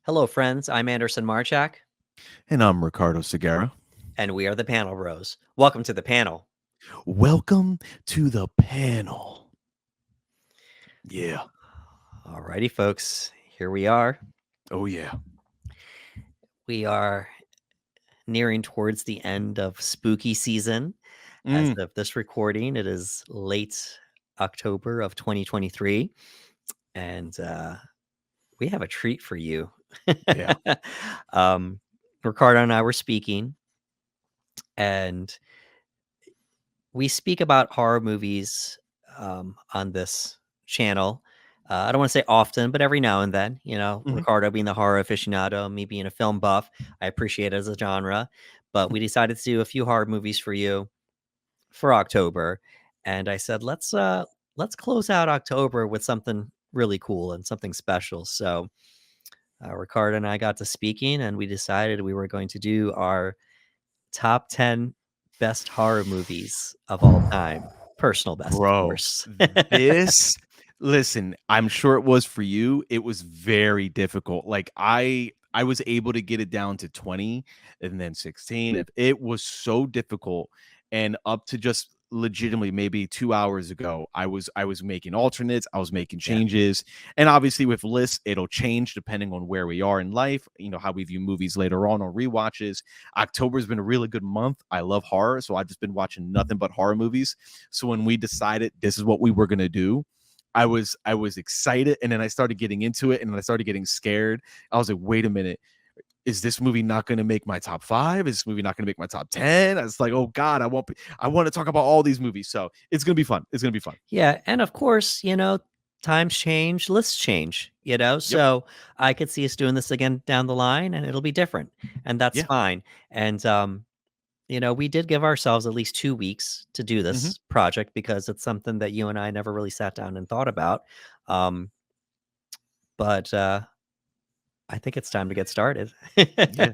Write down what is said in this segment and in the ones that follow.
Hello, friends. I'm Anderson Marchak, And I'm Ricardo Segura. and we are the Panel Bros. Welcome to the panel. Welcome to the panel. Yeah. Alrighty, folks. Here we are. Oh, yeah. We are nearing towards the end of spooky season. As Mm, of this recording, it is late October of 2023, and we have a treat for you. yeah. um, Ricardo and I were speaking, and we speak about horror movies on this channel. I don't want to say often, but every now and then, Hmm. Ricardo being the horror aficionado, me being a film buff, I appreciate it as a genre. But we decided to do a few horror movies for you for October, and I said let's close out October with something really cool and something special. So Ricardo and I got to speaking, and we decided we were going to do our top 10 best horror movies of all time. Personal best, of Bro, course. this, listen, I'm sure it was for you. It was very difficult. Like, I was able to get it down to 20 and then 16. It was so difficult. And up to just legitimately maybe 2 hours ago, I was making alternates, I was making Yeah, changes. And obviously with lists, it'll change depending on where we are in life, how we view movies later on or rewatches. October's been a really good month. I love horror, so I've just been watching nothing but horror movies. So when we decided this is what we were gonna do, I was excited, and then I started getting into it, and then I started getting scared. I was like, wait a minute, is this movie not going to make my top 5? Is this movie not going to make my top 10? I was like, oh God, I want to talk about all these movies. So it's going to be fun. It's going to be fun. yeah, and of course, times change, lists change, Yep. so I could see us doing this again down the line, and it'll be different, and that's Yeah. fine. And we did give ourselves at least 2 weeks to do Hmm. this project because it's something that you and I never really sat down and thought about. Um, but I think it's time to get started. Yeah.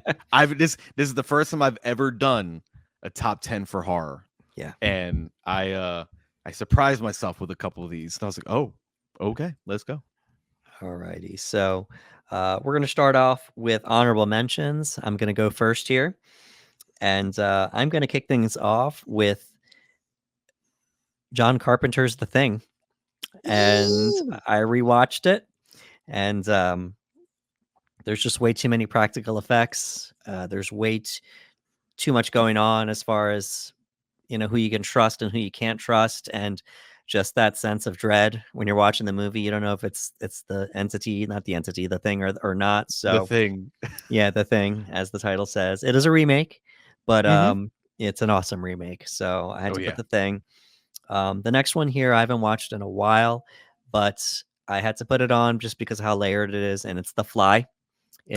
This is the first time I've ever done a top 10 for horror. Yeah. And I surprised myself with a couple of these. And I was like, oh, okay, let's go. Alrighty. So we're going to start off with honorable mentions. I'm going to go first here. And I'm going to kick things off with John Carpenter's The Thing. And Ooh. I rewatched it. And there's just way too many practical effects. There's too much going on as far as, who you can trust and who you can't trust. And just that sense of dread when you're watching the movie. You don't know if it's the entity, not the entity, the thing or not. The So Thing. yeah, The Thing, as the title says. It is a remake, but Hmm. it's an awesome remake. So I had Oh, to put yeah. The Thing. The next one here I haven't watched in a while, but I had to put it on just because of how layered it is, and it's The Fly.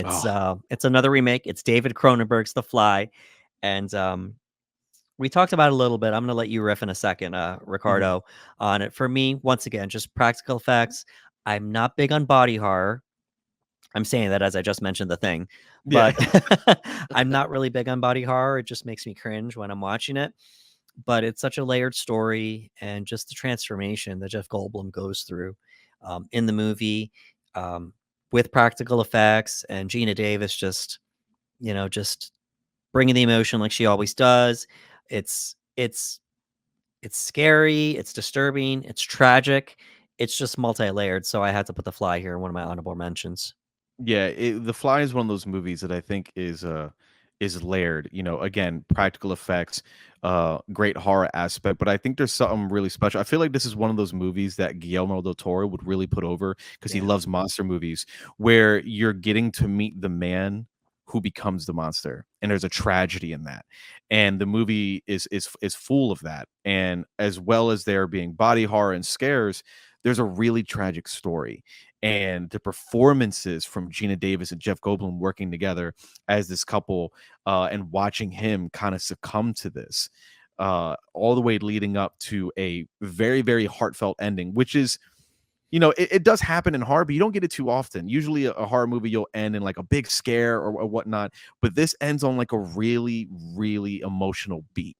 Oh. It's another remake. It's David Cronenberg's The Fly, and we talked about it a little bit. I'm gonna let you riff in a second, Mhm. Ricardo, on it. For me, once again, just practical effects. I'm not big on body horror. I'm saying that as I just mentioned The Thing, Yeah. but I'm not really big on body horror. It just makes me cringe when I'm watching it. But it's such a layered story, and just the transformation that Jeff Goldblum goes through in the movie um, with practical effects, and Gina Davis just bringing the emotion like she always does. It's it's it's scary, it's disturbing, it's tragic, it's just multi-layered. So I had to put The Fly here in one of my honorable mentions. Yeah, The Fly is one of those movies that I think is layered. Again, practical effects, great horror aspect, but I think there's something really special. I feel like this is one of those movies that Guillermo del Toro would really put over because he Yeah. loves monster movies, where you're getting to meet the man who becomes the monster, and there's a tragedy in that, and the movie is full of that, and as well as there being body horror and scares, there's a really tragic story, and the performances from Gina Davis and Jeff Goldblum working together as this couple, and watching him kind of succumb to this, all the way leading up to a very, very heartfelt ending, which is, it does happen in horror, but you don't get it too often. Usually, a horror movie you'll end in like a big scare or whatnot, but this ends on like a really, really emotional beat.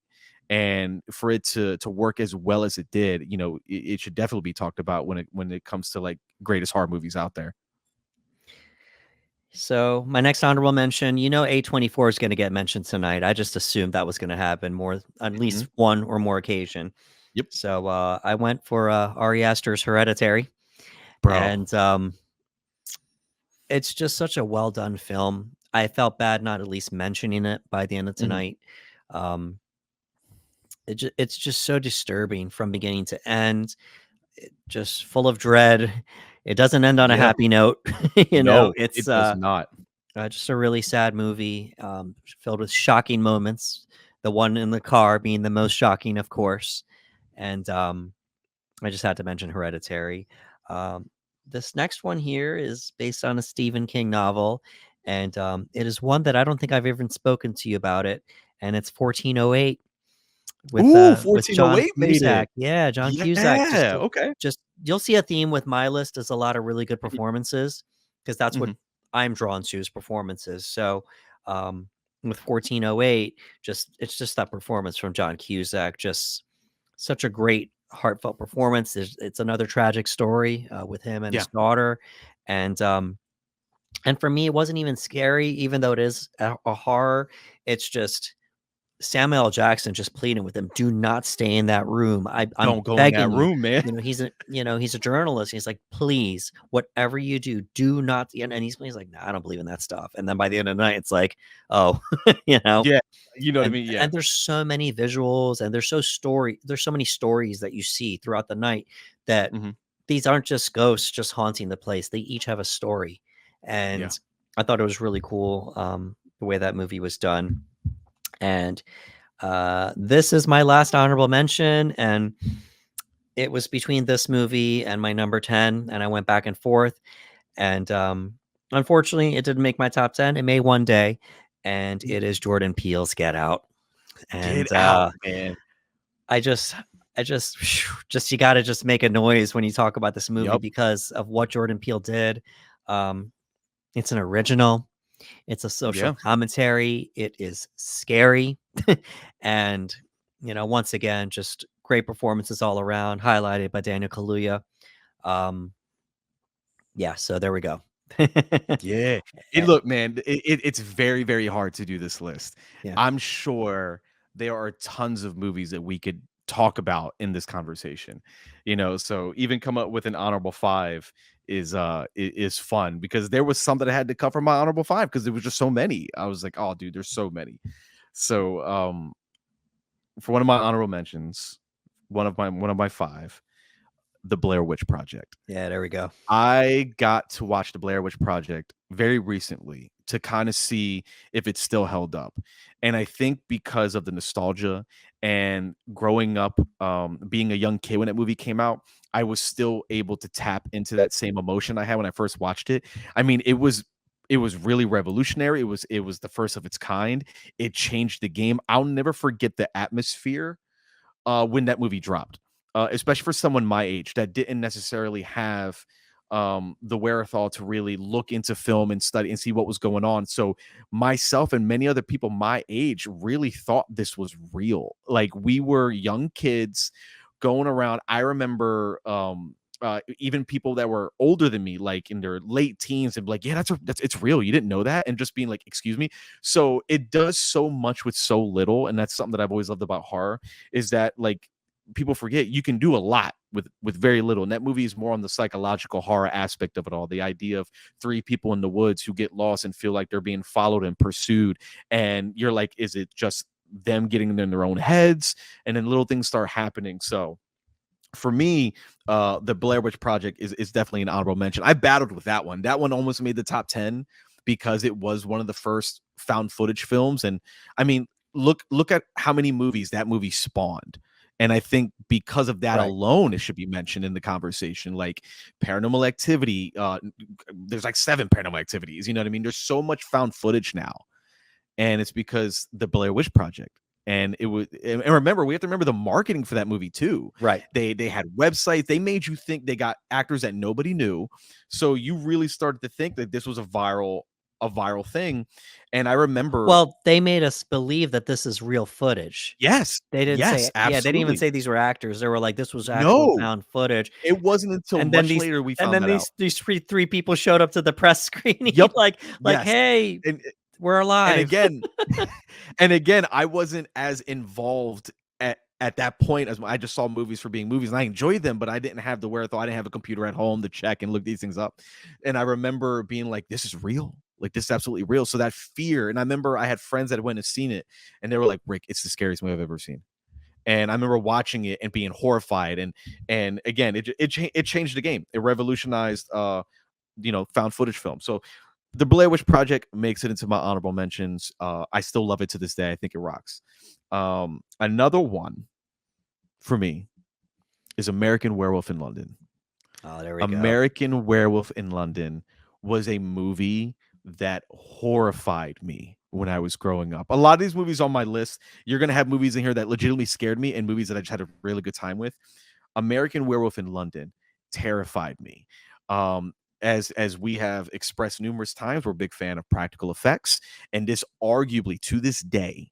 And for it to work as well as it did, it should definitely be talked about when it comes to like greatest horror movies out there. So my next honorable mention, A24 is going to get mentioned tonight. I just assumed that was going to happen more, at Mhm. least one or more occasion. Yep. So I went for Ari Aster's Hereditary, Bro. and it's just such a well done film. I felt bad not at least mentioning it by the end of Mhm. tonight. Um, it's just so disturbing from beginning to end. Just full of dread. It doesn't end on a Yeah. happy note. No, It's it does not. just a really sad movie, filled with shocking moments. The one in the car being the most shocking, of course. And I just had to mention Hereditary. Um, this next one here is based on a Stephen King novel, and it is one that I don't think I've even spoken to you about it. And it's 1408 Ooh, with John 1408 made it. Cusack. Yeah, John Cusack. Yeah, okay. Just you'll see a theme with my list is a lot of really good Mhm, performances because that's what mhm. I'm drawn to is performances. So um, with 1408, it's just that performance from John Cusack, just such a great heartfelt performance. It's another tragic story with him and Yeah. his daughter, and for me, it wasn't even scary, even though it is a horror. It's just Samuel L. Jackson just pleading with him, "Do not stay in that room. I'm Don't go in that begging you." room, man. He's a journalist. He's like, "Please, whatever you do, do not." And he's like, "No, I don't believe in that stuff." And then by the end of the night, it's like, "Oh, you know." Yeah, you know what I And mean? Yeah. and there's so many visuals, and there's so many stories that you see throughout the night that Mhm. these aren't just ghosts just haunting the place. They each have a story, Yeah. and I thought it was really cool the way that movie was done. And this is my last honorable mention, and it was between this movie and my number 10, and I went back and forth. And unfortunately, it didn't make my top 10. It may one day, and it is Jordan Peele's Get Out. Get And out, man. I just, I just, just you got to just make a noise when you talk about this movie Yep. because of what Jordan Peele did. Um, it's an original. It's a social Yeah. commentary. It is scary. And, once again, just great performances all around, highlighted by Daniel Kaluuya. Um, yeah, so there we go. Yeah. Eh, Look, man, it's very, very hard to do this list. yeah, I'm sure there are tons of movies that we could talk about in this conversation, so even come up with an honorable 5 is fun because there was some that I had to cover my honorable 5 because there was just so many. I was like, "Oh, dude, there's so many." So, for one of my honorable mentions, one of my 5, The Blair Witch Project. yeah, there we go. I got to watch the Blair Witch Project very recently to kind of see if it still held up. And I think because of the nostalgia and growing up, being a young kid when that movie came out, I was still able to tap into that same emotion I had when I first watched it. I mean, it was really revolutionary. It was the first of its kind. It changed the game. I'll never forget the atmosphere when that movie dropped, especially for someone my age that didn't necessarily have the wherewithal to really look into film and study and see what was going on. So myself and many other people my age really thought this was real. Like we were young kids going around. I remember even people that were older than me, like in their late teens, and be like, "Yeah, that's it's real. You didn't know that," and just being like, "Excuse me." So it does so much with so little, and that's something that I've always loved about horror is that like people forget you can do a lot with very little. And that movie is more on the psychological horror aspect of it all. The idea of 3 people in the woods who get lost and feel like they're being followed and pursued. And you're like, is it just them getting in their own heads? And then little things start happening. So for me, the Blair Witch Project is definitely an honorable mention. I battled with that one. That one almost made the top 10 because it was one of the first found footage films. And I mean, look at how many movies that movie spawned. And I think because of that Right. alone, it should be mentioned in the conversation. Like Paranormal Activity, there's like 7 Paranormal Activities. You know what I mean? There's so much found footage now, and it's because the Blair Witch Project. And it was, and remember, we have to remember the marketing for that movie too. Right. They had websites. They made you think they got actors that nobody knew, so you really started to think that this was a viral a viral thing. And I remember, Well, they made us believe that this is real footage. yes, They didn't yes, say yeah, they didn't even absolutely. say these were actors. They were like, "This was actual No, found footage." it wasn't until And then much these later we and found then that out. these 3 people showed up to the press screening Yep. like, Yes. "Hey, And we're and alive." again and again, I wasn't as involved at that point as I just saw movies for being movies, and I enjoyed them, but I didn't have the wherewithal. I didn't have a computer at home to check and look these things up. And I remember being like, "This is real. Like, this is absolutely real." So that fear, and I remember I had friends that went and seen it, and they were like, "Rick, it's the scariest movie I've ever seen." And I remember watching it and being horrified. And again, it changed the game. It revolutionized found footage film. So the Blair Witch Project makes it into my honorable mentions. I still love it to this day. I think it rocks. Another one for me is American Werewolf in London. Oh, there we go. American Werewolf in London was a movie that horrified me when I was growing up. A lot of these movies on my list, you're going to have movies in here that legitimately scared me and movies that I just had a really good time with. American Werewolf in London terrified me. Um, as we have expressed numerous times, we're a big fan of practical effects, and this arguably to this day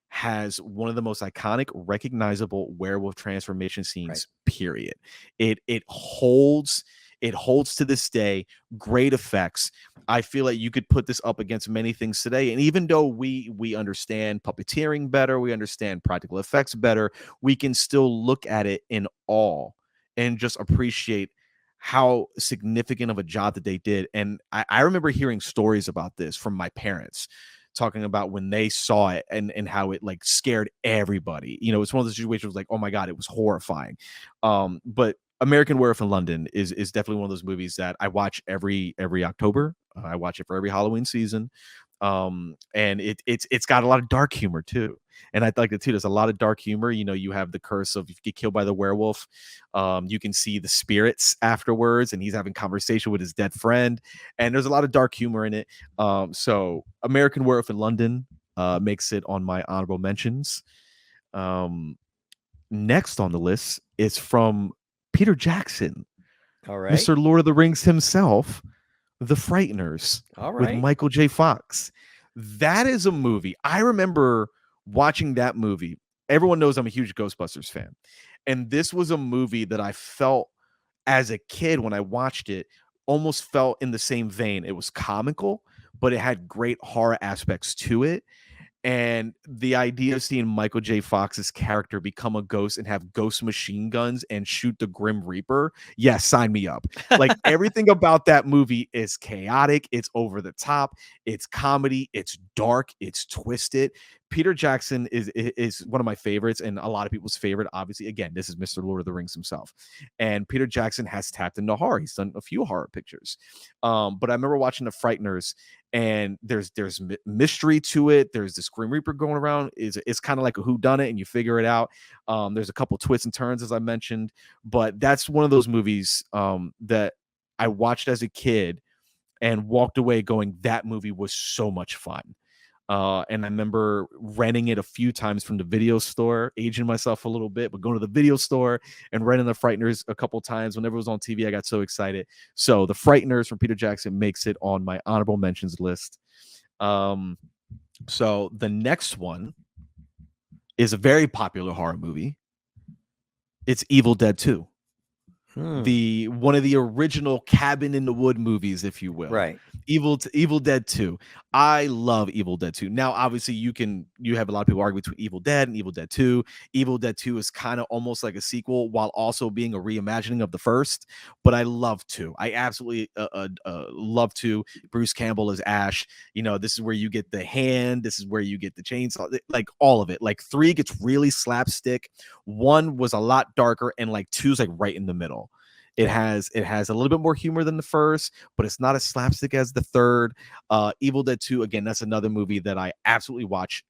has one of the most iconic, recognizable werewolf transformation Right. scenes. Period. It holds to this day. Great effects. I feel like you could put this up against many things today. And even though we understand puppeteering better, we understand practical effects better, we can still look at it in awe and just appreciate how significant of a job that they did. And I remember hearing stories about this from my parents talking about when they saw it and how it like scared everybody. It's one of those situations like, oh my God, it was horrifying. But American Werewolf in London is definitely one of those movies that I watch every October. I watch it for every Halloween season. And it's got a lot of dark humor too. And I like it too. There's a lot of dark humor. You have the curse of if you get killed by the werewolf, you can see the spirits afterwards, and he's having conversation with his dead friend. And there's a lot of dark humor in it. So American Werewolf in London makes it on my honorable mentions. Next on the list is from Peter Jackson, All right. Mr. Lord of the Rings himself, The Frighteners All with right. Michael J. Fox. That is a movie. I remember watching that movie. Everyone knows I'm a huge Ghostbusters fan. And this was a movie that I felt as a kid when I watched it, almost felt in the same vein. It was comical, but it had great horror aspects to it. And the idea of seeing Michael J. Fox's character become a ghost and have ghost machine guns and shoot the Grim Reaper, yes, sign me up. Like everything about that movie is chaotic, it's over the top, it's comedy, it's dark, it's twisted. Peter Jackson is one of my favorites and a lot of people's favorite. Obviously, again, this is Mr. Lord of the Rings himself, and Peter Jackson has tapped into horror. He's done a few horror pictures, but I remember watching The Frighteners, and there's mystery to it. There's this Grim Reaper going around. It's kind of like a whodunit, and you figure it out. There's a couple twists and turns, as I mentioned, but that's one of those movies that I watched as a kid and walked away going, that movie was so much fun. And I remember renting it a few times from the video store, aging myself a little bit, but going to the video store and renting The Frighteners a couple times. Whenever it was on TV, I got so excited. So The Frighteners from Peter Jackson makes it on my honorable mentions list. So the next one is a very popular horror movie. It's Evil Dead 2. The one of the original Cabin in the Wood movies, if you will. Right. Evil Dead 2. I love Evil Dead 2. Now, obviously, you have a lot of people argue between Evil Dead and Evil Dead 2. Evil Dead 2 is kind of almost like a sequel while also being a reimagining of the first. But I love 2. I absolutely love 2. Bruce Campbell is Ash. This is where you get the hand. This is where you get the chainsaw. Like all of it. Like 3 gets really slapstick. 1 was a lot darker, and like 2's like right in the middle. It has a little bit more humor than the first, but it's not as slapstick as the third. Evil Dead 2, again, that's another movie that I absolutely watch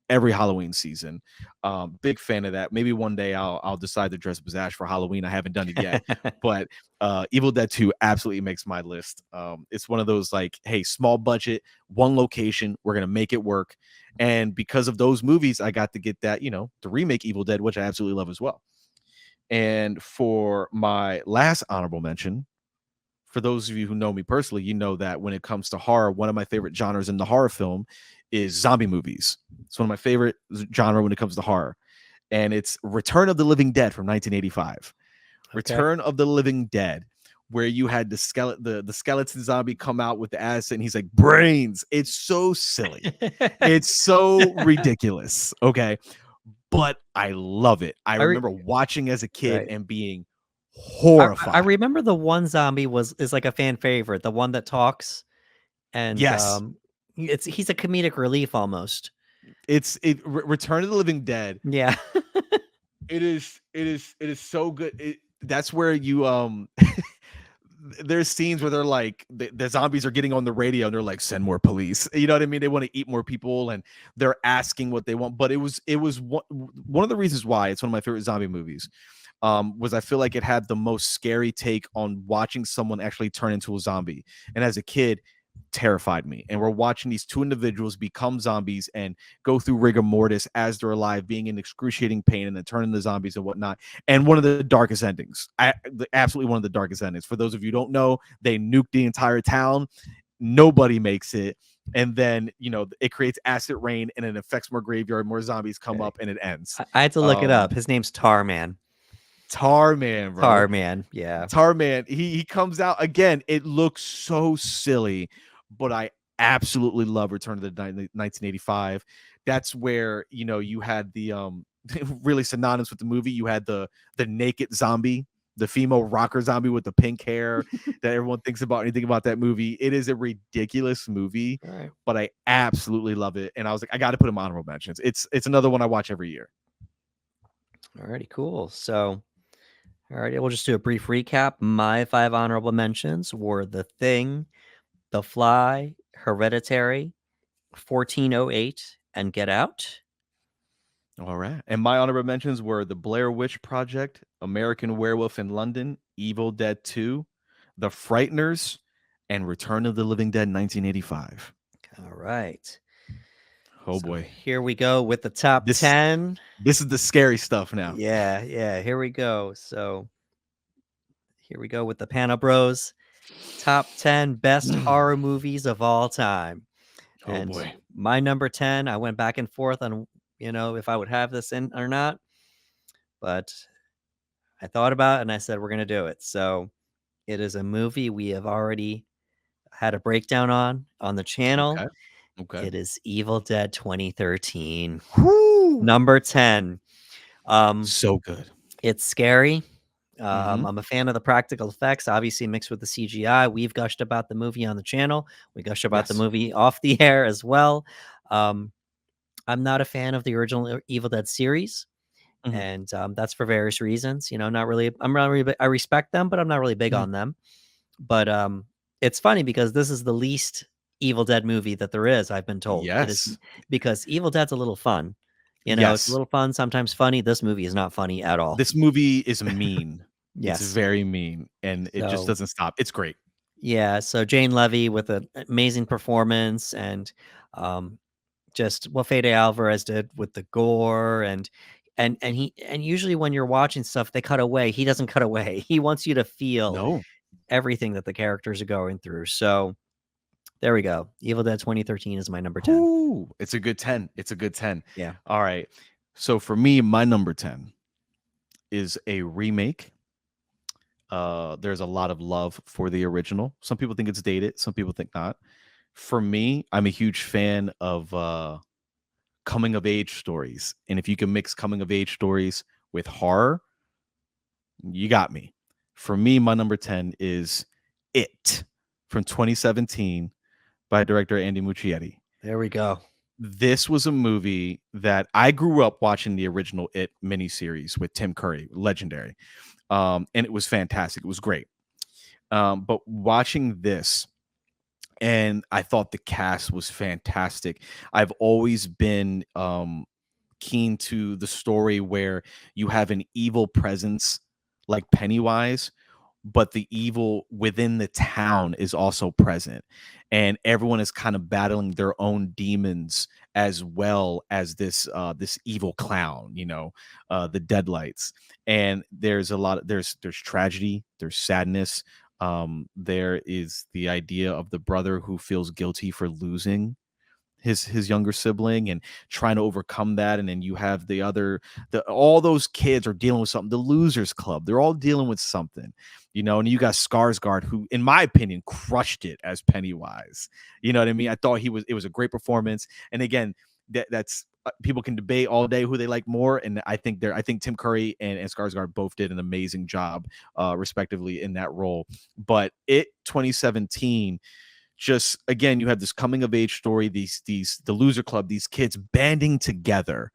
every Halloween season. Big fan of that. Maybe one day I'll decide to dress up as Ash for Halloween. I haven't done it yet, but Evil Dead 2 absolutely makes my list. It's one of those like, hey, small budget, one location, we're gonna make it work. And because of those movies, I got to get that, the remake Evil Dead, which I absolutely love as well. And for my last honorable mention, for those of you who know me personally, you know that when it comes to horror, one of my favorite genres in the horror film is zombie movies. It's one of my favorite genre when it comes to horror, and it's Return of the Living Dead from 1985. Okay. Return of the Living Dead, where you had the skeleton zombie come out with the acid, and he's like brains. It's so silly. It's so ridiculous. Okay. But I love it. I I re remember watching as a kid right. and being I horrified. remember the one zombie is like a fan favorite, the one that talks and, Yes. he's a comedic relief almost. Return of the Living Dead. Yeah. It is so good. That's where you there's scenes where they're like the zombies are getting on the radio and they're like, send more police. You know what I mean? They want to eat more people and they're asking what they want. But it was one of the reasons why it's one of my favorite zombie movies. Was I feel like it had the most scary take on watching someone actually turn into a zombie. And as a kid, terrified me. And we're watching these two individuals become zombies and go through rigor mortis as they're alive, being in excruciating pain and then turn into zombies and whatnot. And one of the darkest endings, absolutely one of the darkest endings. For those of you who don't know, they nuke the entire town. Nobody makes it. And then, it creates acid rain and it affects more graveyard, more zombies come Okay. up, and it ends. I had to look it up. His name's Tarman. Tarman, bro. Tarman, yeah. Tarman, he comes out again. It looks so silly, but I absolutely love Return of the 1985. That's where you had the really synonymous with the movie. You had the naked zombie, the female rocker zombie with the pink hair that everyone thinks about anything about that movie. It is a ridiculous movie, All right. but I absolutely love it. And I was like, I got to put him on honorable mentions. It's another one I watch every year. Alrighty, cool. So, all right, we'll just do a brief recap. My 5 honorable mentions were The Thing, The Fly, Hereditary, 1408, and Get Out. All right. And my honorable mentions were The Blair Witch Project, American Werewolf in London, Evil Dead 2, The Frighteners, and Return of the Living Dead 1985. All right. Oh So boy. here we go with the top This 10. this is the scary stuff now. Yeah, here we go. So here we go with the Pano Bros top 10 best horror movies of all time. Oh And boy. my number 10, I went back and forth on, if I would have this in or not, but I thought about it and I said, we're going to do it. So it is a movie we have already had a breakdown on the channel. Okay. Okay. It is Evil Dead 2013. Whoo! Number 10. So good. It's scary. Mhm. I'm a fan of the practical effects, obviously mixed with the CGI. We've gushed about the movie on the channel. We gushed about the Yes. movie off the air as well. Um, I'm not a fan of the original Evil Dead series, Mhm. and that's for various reasons. Not really. I'm not really. I respect them, but I'm not really big Mhm. on them. But it's funny because this is the least Evil Dead movie that there is. I've been told it is Yes. because Evil Dead's a little fun. It's a Yes. little fun, sometimes funny. This movie is not funny at all. This movie is mean. It's Yes. very mean and it just So doesn't stop. It's great. yeah, so Jane Levy with an amazing performance and um, just what Fede Alvarez did with the gore and usually when you're watching stuff they cut away. He doesn't cut away. He wants you to feel No. everything that the characters are going through. So there we go. Evil Dead 2013 is my number 10. Whoo! It's a good 10. It's a good 10. Yeah. All right. So for me, my number 10 is a remake. There's a lot of love for the original. Some people think it's dated, some people think not. For me, I'm a huge fan of coming of age stories. And if you can mix coming of age stories with horror, you got me. For me, my number 10 is It from 2017 by director Andy Muschietti. There we go. This was a movie that I grew up watching the original It miniseries with Tim Curry, legendary. And it was fantastic. It was great. But watching this, and I thought the cast was fantastic. I've always been keen to the story where you have an evil presence like Pennywise, but the evil within the town is also present, and everyone is kind of battling their own demons as well as this evil clown, the Deadlights. And there's a lot of there's tragedy, there's sadness, There is the idea of the brother who feels guilty for losing his younger sibling and trying to overcome that. And then you have the all those kids are dealing with something. The Losers Club, they're all dealing with something, and you got Skarsgård, who in my opinion crushed it as Pennywise. You know what I mean? I thought it was a great performance. And again, that's people can debate all day who they like more, and I think Tim Curry and Skarsgård both did an amazing job, respectively, in that role. But 2017, just again, you have this coming of age story, the Loser Club, these kids banding together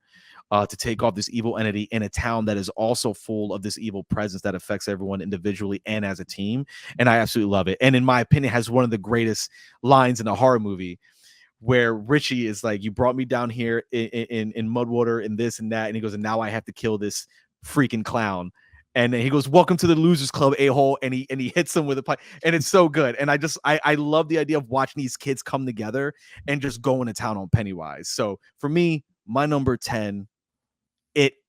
to take off this evil entity in a town that is also full of this evil presence that affects everyone individually and as a team. And I absolutely love it. And in my opinion, has one of the greatest lines in a horror movie, where Richie is like, "You brought me down here in Mudwater and this and that," and he goes, "And now I have to kill this freaking clown." And then he goes, "Welcome to the Losers Club, a-hole," and he hits him with a pipe, and it's so good. And I love the idea of watching these kids come together and just going to town on Pennywise. So for me, my number 10,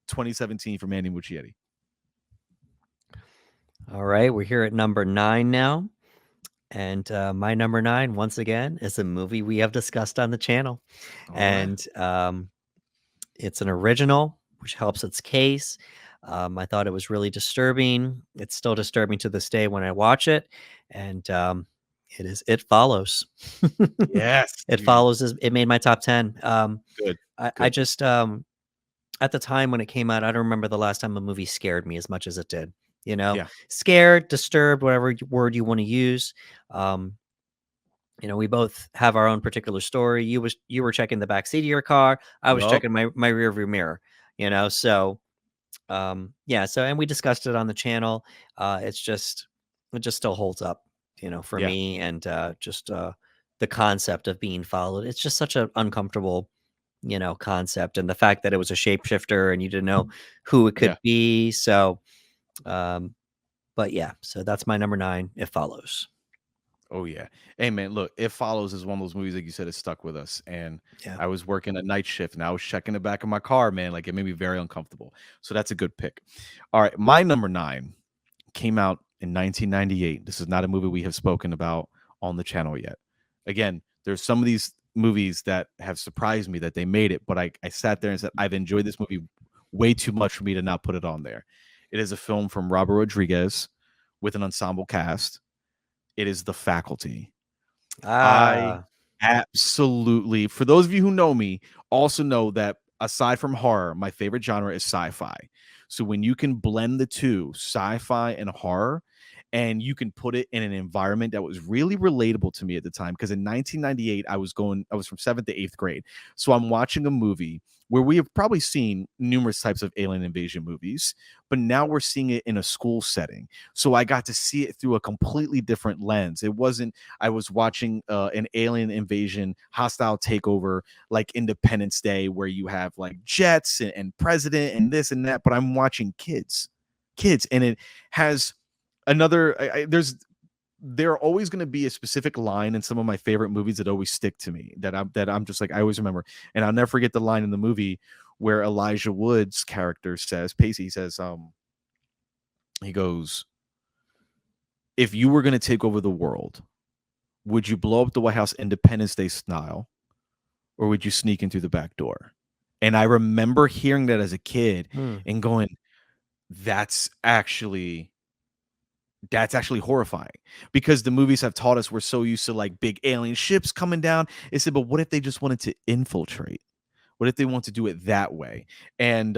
2017 from Andy Muschietti. All right, we're here at number 9 now. And my number 9, once again, is a movie we have discussed on the channel. All right. And it's an original, which helps its case. I thought it was really disturbing. It's still disturbing to this day when I watch it. And It Follows. Yes, It dude. Follows. It made my top 10. Good. I just, at the time when it came out, I don't remember the last time a movie scared me as much as it did. Yeah. Scared, disturbed, whatever word you want to use. We both have our own particular story. You were checking the back seat of your car. I was Yup. checking my rear view mirror. So yeah. So and we discussed it on the channel. It just still holds up. For Yeah. me, and just the concept of being followed. It's just such an uncomfortable concept, and the fact that it was a shapeshifter and you didn't know who it Yeah. could be. So, but yeah, so that's my number 9. It Follows. Oh yeah. Hey man, look, It Follows is one of those movies, like you said, is stuck with us. And Yeah. I was working a night shift and I was checking the back of my car, man. Like it made me very uncomfortable. So that's a good pick. All right. My number 9 came out in 1998. This is not a movie we have spoken about on the channel yet. Again, there's some of these movies that have surprised me that they made it, but I sat there and said, I've enjoyed this movie way too much for me to not put it on there. It is a film from Robert Rodriguez with an ensemble cast. It is The Faculty. I Ah. absolutely, for those of you who know me, also know that aside from horror, my favorite genre is sci-fi. So when you can blend the two, sci-fi and horror, and you can put it in an environment that was really relatable to me at the time, because in 1998 I was from 7th to 8th grade. So I'm watching a movie where we have probably seen numerous types of alien invasion movies, but now we're seeing it in a school setting. So I got to see it through a completely different lens. It wasn't I was watching an alien invasion, hostile takeover, like Independence Day, where you have like jets and president and this and that, but I'm watching kids, and it has there are always going to be a specific line in some of my favorite movies that always stick to me, that I'm just like, I always remember. And I'll never forget the line in the movie where Elijah Wood's character says, Pacey says, he goes, "If you were going to take over the world, would you blow up the White House Independence Day style, or would you sneak in through the back door?" And I remember hearing that as a kid Hmm. and going, that's actually horrifying, because the movies have taught us we're so used to like big alien ships coming down. It said, but what if they just wanted to infiltrate? What if they want to do it that way? And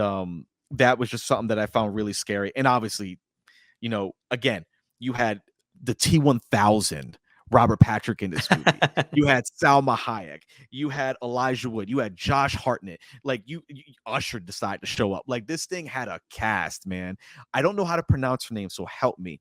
that was just something that I found really scary. And obviously, again, you had the T-1000 Robert Patrick in this movie. You had Salma Hayek. You had Elijah Wood. You had Josh Hartnett. Like you Usher decided to show up. Like this thing had a cast, man. I don't know how to pronounce her name, so help me.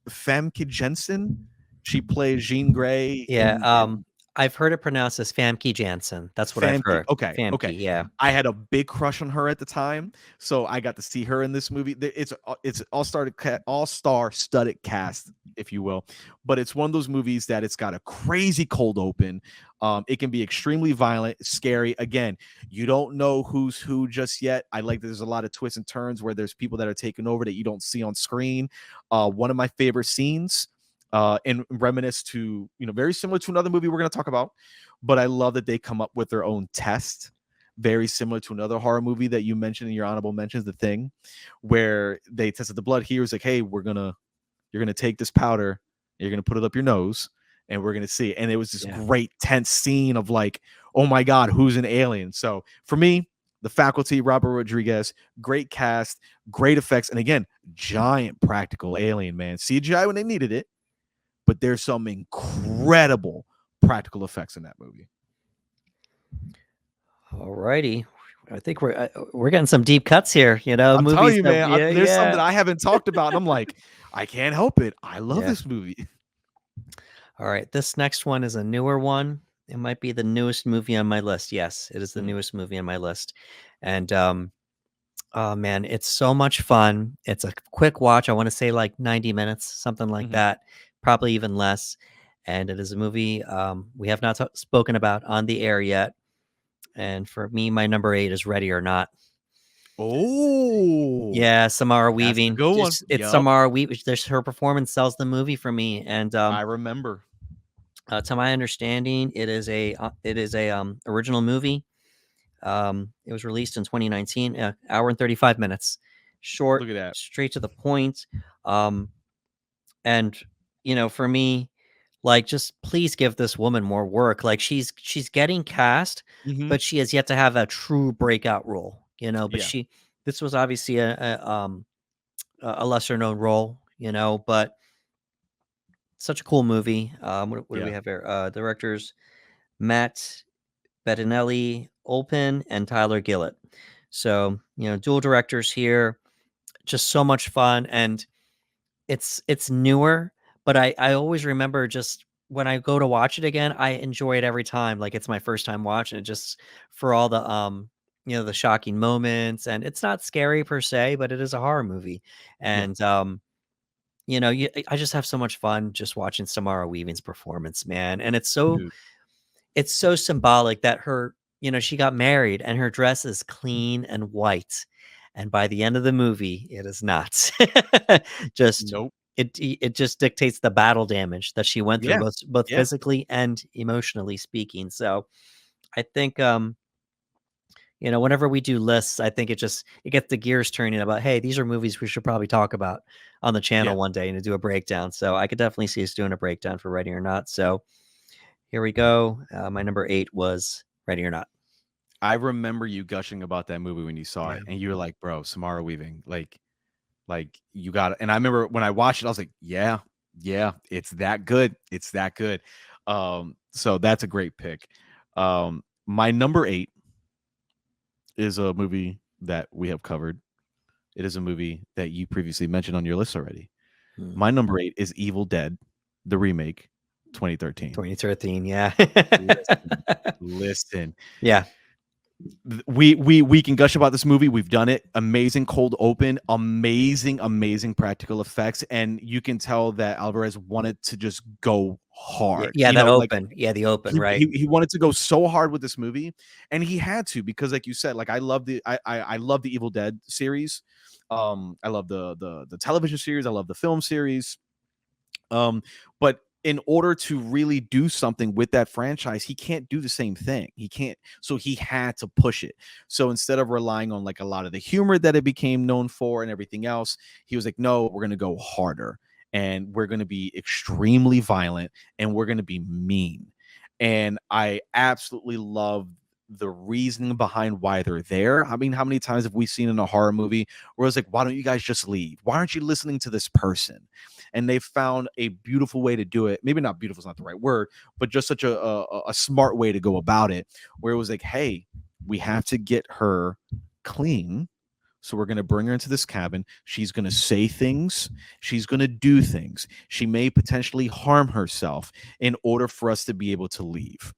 Famke Jensen. She plays Jean Grey Yeah. in I've heard it pronounced as Famke Janssen. That's what I've Famke. heard. Okay, okay. Famke. Yeah. I had a big crush on her at the time, so I got to see her in this movie. It's all-star studded cast, if you will. But it's one of those movies that it's got a crazy cold open. It can be extremely violent, scary. Again, you don't know who's who just yet. I like that there's a lot of twists and turns where there's people that are taking over that you don't see on screen. One of my favorite scenes and reminisce to, very similar to another movie we're going to talk about. But I love that they come up with their own test, very similar to another horror movie that you mentioned in your honorable mentions, The Thing, where they tested the blood. Here is like, hey, you're gonna take this powder, you're gonna put it up your nose, and we're gonna see. And it was this Yeah. great tense scene of like, oh my god, who's an alien? So for me, The Faculty, Robert Rodriguez, great cast, great effects, and again, giant practical alien, man. CGI when they needed it, but there's some incredible practical effects in that movie. All righty. I think we're getting some deep cuts here, I'm telling movies you, that man, yeah, there's some yeah. that I haven't talked about, and I'm like, I can't help it. I love Yeah. this movie. All right. This next one is a newer one. It might be the newest movie on my list. Yes, it is the Mm, newest movie on my list. And oh man, it's so much fun. It's a quick watch. I want to say like 90 minutes, something like mhm. that, probably even less. And it is a movie we have not spoken about on the air yet. And for me, my number 8 is Ready or Not. Oh, Yeah, Samara that's a Weaving. good one. Just it's Yep, Samara Weaving. There's her performance sells the movie for me. And I remember. to my understanding, it is a original movie. It was released in 2019, hour and 35 minutes, short, Look at that. straight to the point. Um, and for me, like, just please give this woman more work. Like, she's getting cast, Mhm. but she has yet to have a true breakout role. But Yeah, this was obviously a lesser known role. But such a cool movie. What do we yeah. have here? Directors Matt Bettinelli, Olpin, and Tyler Gillett. So, dual directors here, just so much fun. And it's newer, but I always remember, just when I go to watch it again, I enjoy it every time. Like, it's my first time watching it, just for all the the shocking moments. And it's not scary per se, but it is a horror movie. Yeah, And I just have so much fun just watching Samara Weaving's performance, man. And dude. it's so symbolic that she got married and her dress is clean and white. And by the end of the movie, it is not. Just Nope. it just dictates the battle damage that she went through, Yeah, both yeah, physically and emotionally speaking. So I think whenever we do lists, I think it gets the gears turning about, hey, these are movies we should probably talk about on the yeah. channel one day and to do a breakdown. So I could definitely see us doing a breakdown for Ready or Not. So here we go. My number 8 was Ready or Not. I remember you gushing about that movie when you saw Yeah. it, and you were like, "Bro, Samara Weaving, like you got it." And I remember when I watched it, I was like, "Yeah, yeah, it's that good. It's that good." So that's a great pick. My number 8 is a movie that we have covered. It is a movie that you previously mentioned on your list already. Hmm. My number 8 is Evil Dead, the remake, 2013. 2013, yeah. Listen, listen. Yeah. We can gush about this movie. We've done it. Amazing cold open, amazing practical effects, and you can tell that Alvarez wanted to just go hard. Yeah, that open. Yeah, the open, right. He wanted to go so hard with this movie, and he had to because, like you said, like I love the Evil Dead series. I love the television series. I love the film series. But in order to really do something with that franchise, he can't do the same thing. He can't. So he had to push it. So instead of relying on like a lot of the humor that it became known for and everything else, he was like, no, we're going to go harder and we're going to be extremely violent and we're going to be mean. And I absolutely love the reasoning behind why they're there. I mean, how many times have we seen in a horror movie where it's like, why don't you guys just leave? Why aren't you listening to this person? And they found a beautiful way to do it. Maybe not beautiful is not the right word, but just such a smart way to go about it, where it was like, hey, we have to get her clean. So we're going to bring her into this cabin. She's going to say things. She's going to do things. She may potentially harm herself in order for us to be able to leave.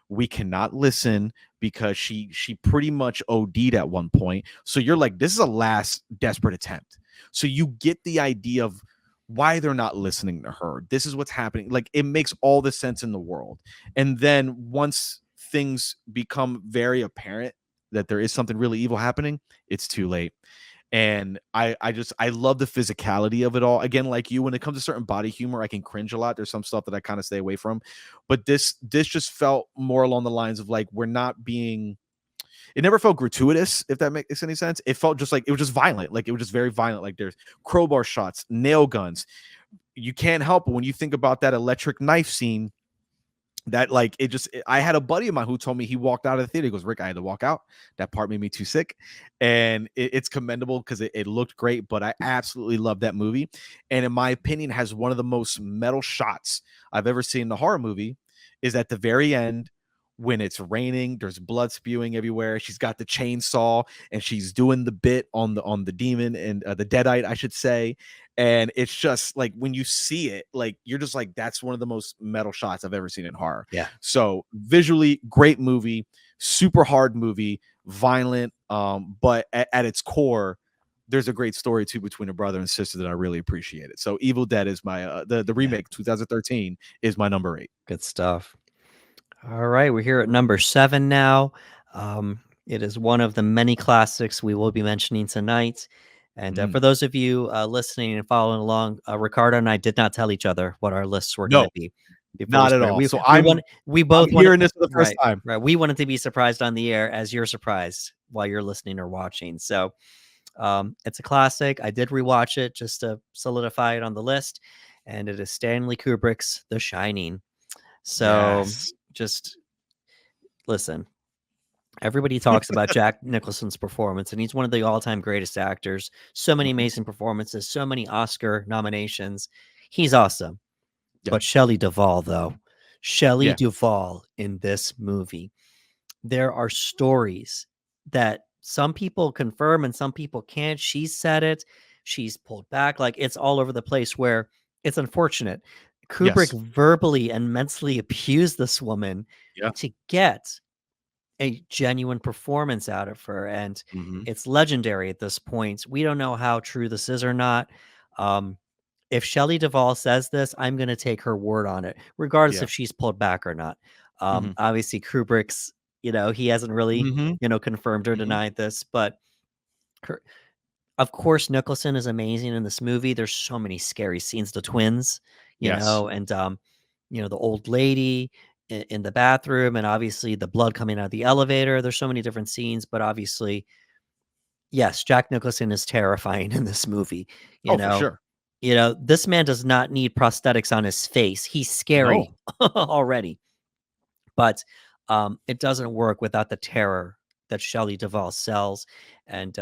We cannot listen because she pretty much OD'd at one point. So you're like, this is a last desperate attempt. So you get the idea of why they're not listening to her. This is what's happening. Like it makes all the sense in the world. And then once things become very apparent that there is something really evil happening, it's too late. And I love the physicality of it all. Again, like you, when it comes to certain body humor, I can cringe a lot. There's some stuff that I kind of stay away from, but this just felt more along the lines of like, we're not being, it never felt gratuitous, if that makes any sense. It felt just like it was just violent. Like it was just very violent. Like there's crowbar shots, nail guns. You can't help but when you think about that electric knife scene, that like I had a buddy of mine who told me he walked out of the theater. He goes, Rick, I had to walk out. That part made me too sick. And it's commendable because it looked great, but I absolutely love that movie. And in my opinion, has one of the most metal shots I've ever seen in a horror movie, is at the very end when it's raining, there's blood spewing everywhere. She's got the chainsaw and she's doing the bit on the demon and the deadite, I should say. And it's just like when you see it, like you're just like, that's one of the most metal shots I've ever seen in horror. Yeah. So visually, great movie, super hard movie, violent, but at its core, there's a great story too between a brother and sister that I really appreciated. So Evil Dead is my the remake 2013 is my number 8. Good stuff. All right, we're here at number 7 now. It is one of the many classics we will be mentioning tonight. And for those of you listening and following along, Ricardo and I did not tell each other what our lists were going No, to be before we not at started. all. So We I'm both wanted, hearing this for the first right, time. right. We wanted to be surprised on the air as you're surprised while you're listening or watching. So it's a classic. I did rewatch it just to solidify it on the list, and it is Stanley Kubrick's The Shining. So Yes. just listen. Everybody talks about Jack Nicholson's performance, and he's one of the all-time greatest actors. So many amazing performances, so many Oscar nominations. He's awesome. Yeah. But Shelley Duvall, though, Shelley Yeah. Duvall in this movie, there are stories that some people confirm and some people can't. She said it. She's pulled back. Like it's all over the place where it's unfortunate. Kubrick Yes. verbally and mentally abused this woman Yeah. to get a genuine performance out of her, and Mhm. it's legendary at this point. We don't know how true this is or not. If Shelley Duvall says this, I'm going to take her word on it, regardless Yeah. if she's pulled back or not. Mhm. Obviously, Kubrick's, he hasn't really, Mhm. confirmed or Mhm. denied this, but her, of course, Nicholson is amazing in this movie. There's so many scary scenes. The twins, Yes. and the old lady in the bathroom, and obviously the blood coming out of the elevator. There's so many different scenes, but obviously, yes, Jack Nicholson is terrifying in this movie. You Oh, for know, sure. this man does not need prosthetics on his face. He's No. scary already, but it doesn't work without the terror that Shelley Duvall sells. And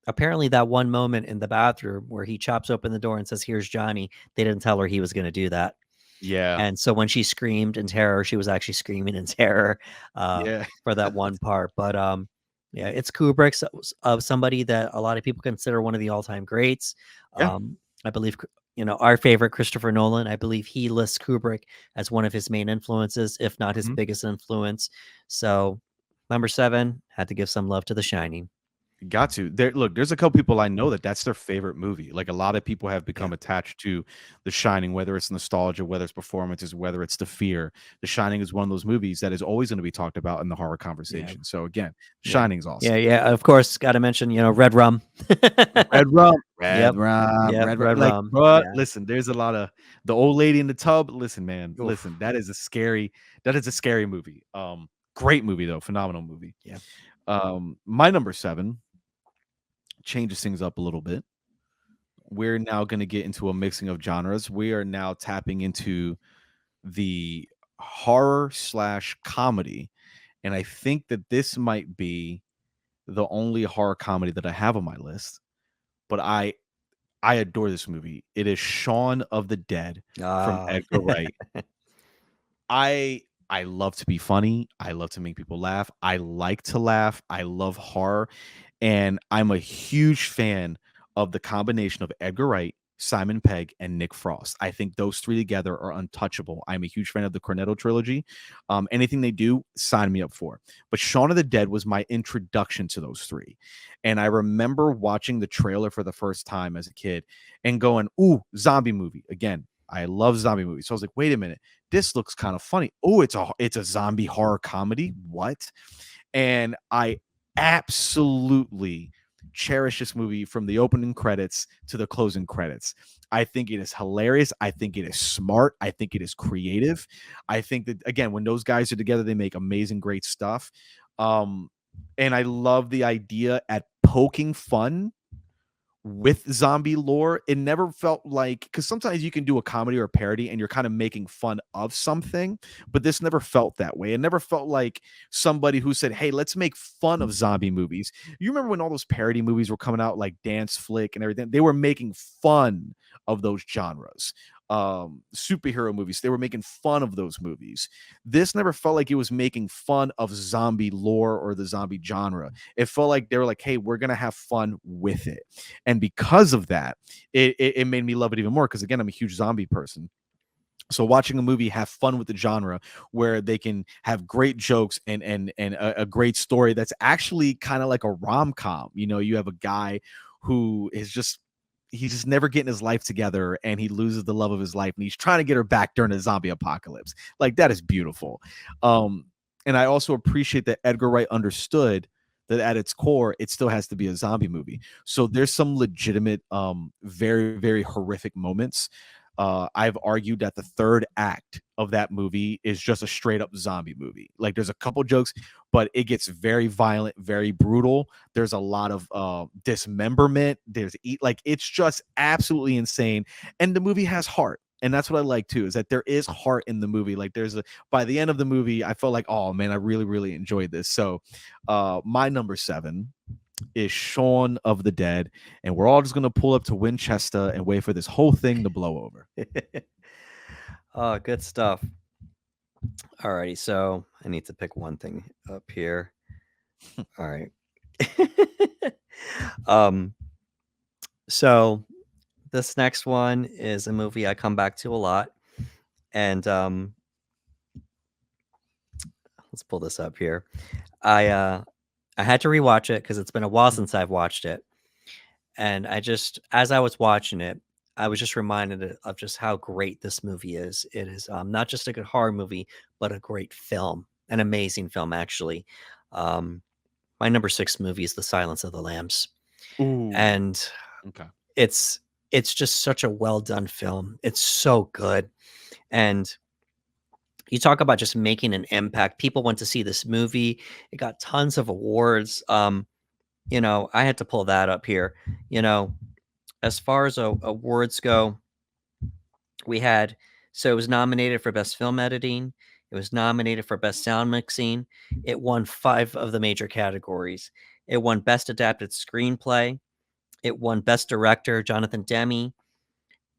apparently, that one moment in the bathroom where he chops open the door and says, "Here's Johnny," they didn't tell her he was going to do that. Yeah. And so when she screamed in terror, she was actually screaming in terror Yeah. for that one part. But yeah, it's Kubrick's of somebody that a lot of people consider one of the all-time greats. Yeah. I believe our favorite Christopher Nolan. I believe he lists Kubrick as one of his main influences, if not his Mhm. biggest influence. So number 7 had to give some love to The Shining. Got to. There's a couple people I know that's their favorite movie. Like a lot of people have Yeah, become attached to The Shining, whether it's nostalgia, whether it's performances, whether it's the fear. The Shining is one of those movies that is always going to be talked about in the horror yeah, conversation. So again, yeah, Shining's yeah, awesome. yeah. Of course, got to mention Red Rum. Red rum, Yep, yep, red rum. Red Like, Rum. but Yeah. listen, there's a lot of the old lady in the tub. Listen, man, listen, Oof. that is a scary movie. Great movie though, phenomenal movie. Yeah. My number 7 changes things up a little bit. We're now going to get into a mixing of genres. We are now tapping into the horror slash comedy. And I think that this might be the only horror comedy that I have on my list. But I adore this movie. It is Shaun of the Dead from Ah. Edgar Wright. I love to be funny. I love to make people laugh. I like to laugh. I love horror. And I'm a huge fan of the combination of Edgar Wright, Simon Pegg, and Nick Frost. I think those three together are untouchable. I'm a huge fan of the Cornetto trilogy. Anything they do, sign me up for. But Shaun of the Dead was my introduction to those three. And I remember watching the trailer for the first time as a kid and going, ooh, zombie movie. Again, I love zombie movies. So I was like, wait a minute, this looks kind of funny. Oh, it's a zombie horror comedy. What? And I absolutely cherish this movie from the opening credits to the closing credits. I think it is hilarious. I think it is smart. I think it is creative. I think that, again, when those guys are together, they make amazing, great stuff. Um, and I love the idea at poking fun with zombie lore. It never felt like, because sometimes you can do a comedy or a parody and you're kind of making fun of something, but this never felt that way. It never felt like somebody who said, hey, let's make fun of zombie movies. You remember when all those parody movies were coming out, like Dance Flick and everything? They were making fun of those genres. Superhero movies, they were making fun of those movies. This never felt like it was making fun of zombie lore or the zombie genre. It felt like they were like, hey, we're gonna have fun with it. And because of that, it made me love it even more, because again, I'm a huge zombie person. So watching a movie have fun with the genre, where they can have great jokes and a great story that's actually kind of like a rom-com. You know, you have a guy who is just, he's just never getting his life together, and he loses the love of his life, and he's trying to get her back during a zombie apocalypse. Like, that is beautiful. And I also appreciate that Edgar Wright understood that at its core, it still has to be a zombie movie. So there's some legitimate, very, very horrific moments. I've argued that the third act of that movie is just a straight up zombie movie. Like, there's a couple jokes, but it gets very violent, very brutal. There's a lot of dismemberment. Like, it's just absolutely insane. And the movie has heart. And that's what I like too, is that there is heart in the movie. Like, by the end of the movie, I felt like, oh man, I really, really enjoyed this. So my number 7 is Shaun of the Dead, and we're all just gonna pull up to Winchester and wait for this whole thing to blow over. Oh, good stuff. Alrighty, so I need to pick one thing up here. All right. um, so this next one is a movie I come back to a lot, and let's pull this up here. I had to rewatch it because it's been a while since I've watched it, and as I was watching it, I was just reminded of just how great this movie is. It is not just a good horror movie, but a great film, an amazing film, actually. Um, my number 6 movie is The Silence of the Lambs, Ooh, and okay. it's it's just such a well done film. It's so good, and you talk about just making an impact. People went to see this movie. It got tons of awards. I had to pull that up here. You know, as far as awards go, we had so it was nominated for best film editing. It was nominated for best sound mixing. It won 5 of the major categories. It won best adapted screenplay. It won best director, Jonathan Demme,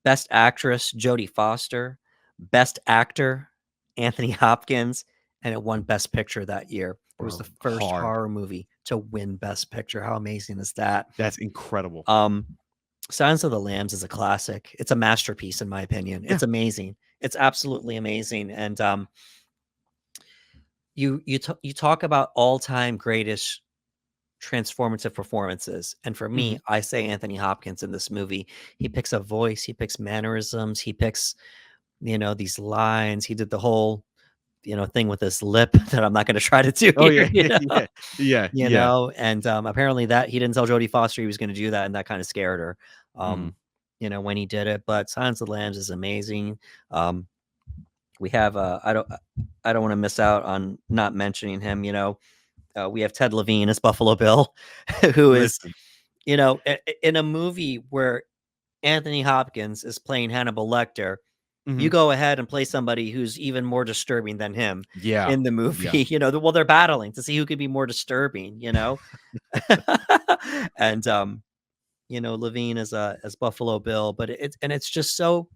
best actress, Jodie Foster, best actor, Anthony Hopkins, and it won best picture that year. It was Bro, the first hard. horror movie to win best picture. How amazing is that? That's incredible. Silence of the Lambs is a classic. It's a masterpiece in my opinion. Yeah. It's amazing. It's absolutely amazing. And you talk about all-time greatest transformative performances. And for me, Mhm. I say Anthony Hopkins in this movie. He picks a voice, he picks mannerisms, he picks, these lines. He did the whole, thing with his lip that I'm not going to try to do Oh, here, yeah. Yeah. Yeah. Yeah. and apparently that he didn't tell Jodie Foster he was going to do that. And that kind of scared her, Mhm. when he did it. But Silence of the Lambs is amazing. We have, I don't want to miss out on not mentioning him, we have Ted Levine as Buffalo Bill, who is, Listen. in a movie where Anthony Hopkins is playing Hannibal Lecter, you Mhm. go ahead and play somebody who's even more disturbing than him Yeah. in the Yeah. movie. They're battling to see who could be more disturbing, and Levine as Buffalo Bill, but it's just so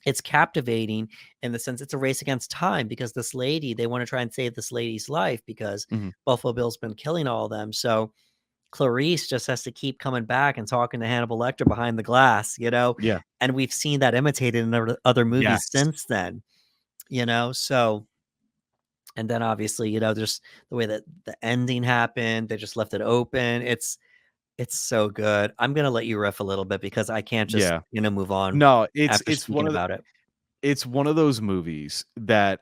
it's captivating in the sense it's a race against time because this lady, they want to try and save this lady's life because Mhm. Buffalo Bill's been killing all of them. So Clarice just has to keep coming back and talking to Hannibal Lecter behind the glass, Yeah. and we've seen that imitated in other movies Yes. since then, so and then obviously, just the way that the ending happened, they just left it open. It's so good. I'm gonna let you riff a little bit because I can't just, Yeah. move on No, it's after speaking about it. it's one of those movies that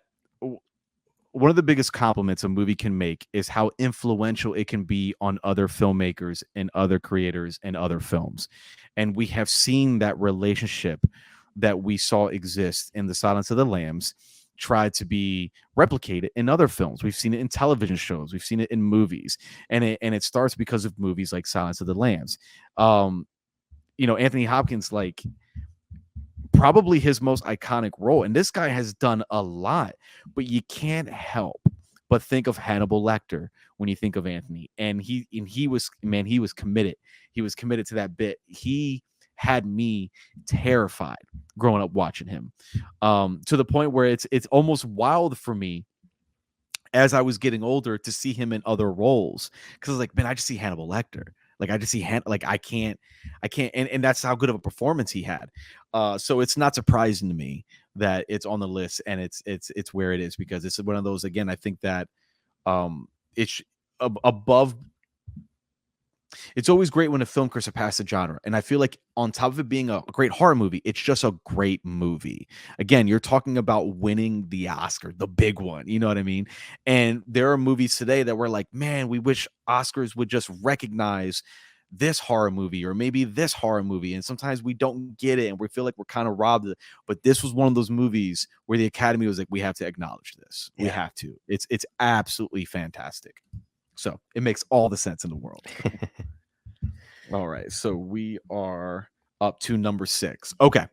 one of the biggest compliments a movie can make is how influential it can be on other filmmakers and other creators and other films. And we have seen that relationship that we saw exist in The Silence of the Lambs try to be replicated in other films. We've seen it in television shows, we've seen it in movies, and it starts because of movies like Silence of the Lambs. Um, Anthony Hopkins, like, probably his most iconic role. And this guy has done a lot, but you can't help but think of Hannibal Lecter when you think of Anthony. And he was, man, he was committed. He was committed to that bit. He had me terrified growing up watching him, to the point where it's almost wild for me as I was getting older to see him in other roles, because I was like, man, I just see Hannibal Lecter. Like I just see like I can't, and that's how good of a performance he had. So it's not surprising to me that it's on the list and it's where it is, because it's one of those, again, I think that it's above. It's always great when a film can surpass the genre. And I feel like on top of it being a great horror movie, it's just a great movie. Again, you're talking about winning the Oscar, the big one. You know what I mean? And there are movies today that we're like, man, we wish Oscars would just recognize this horror movie or maybe this horror movie. And sometimes we don't get it and we feel like we're kind of robbed. But this was one of those movies where the Academy was like, we have to acknowledge this. We have to. It's absolutely fantastic. So it makes all the sense in the world. All right. So we are up to number 6. Okay.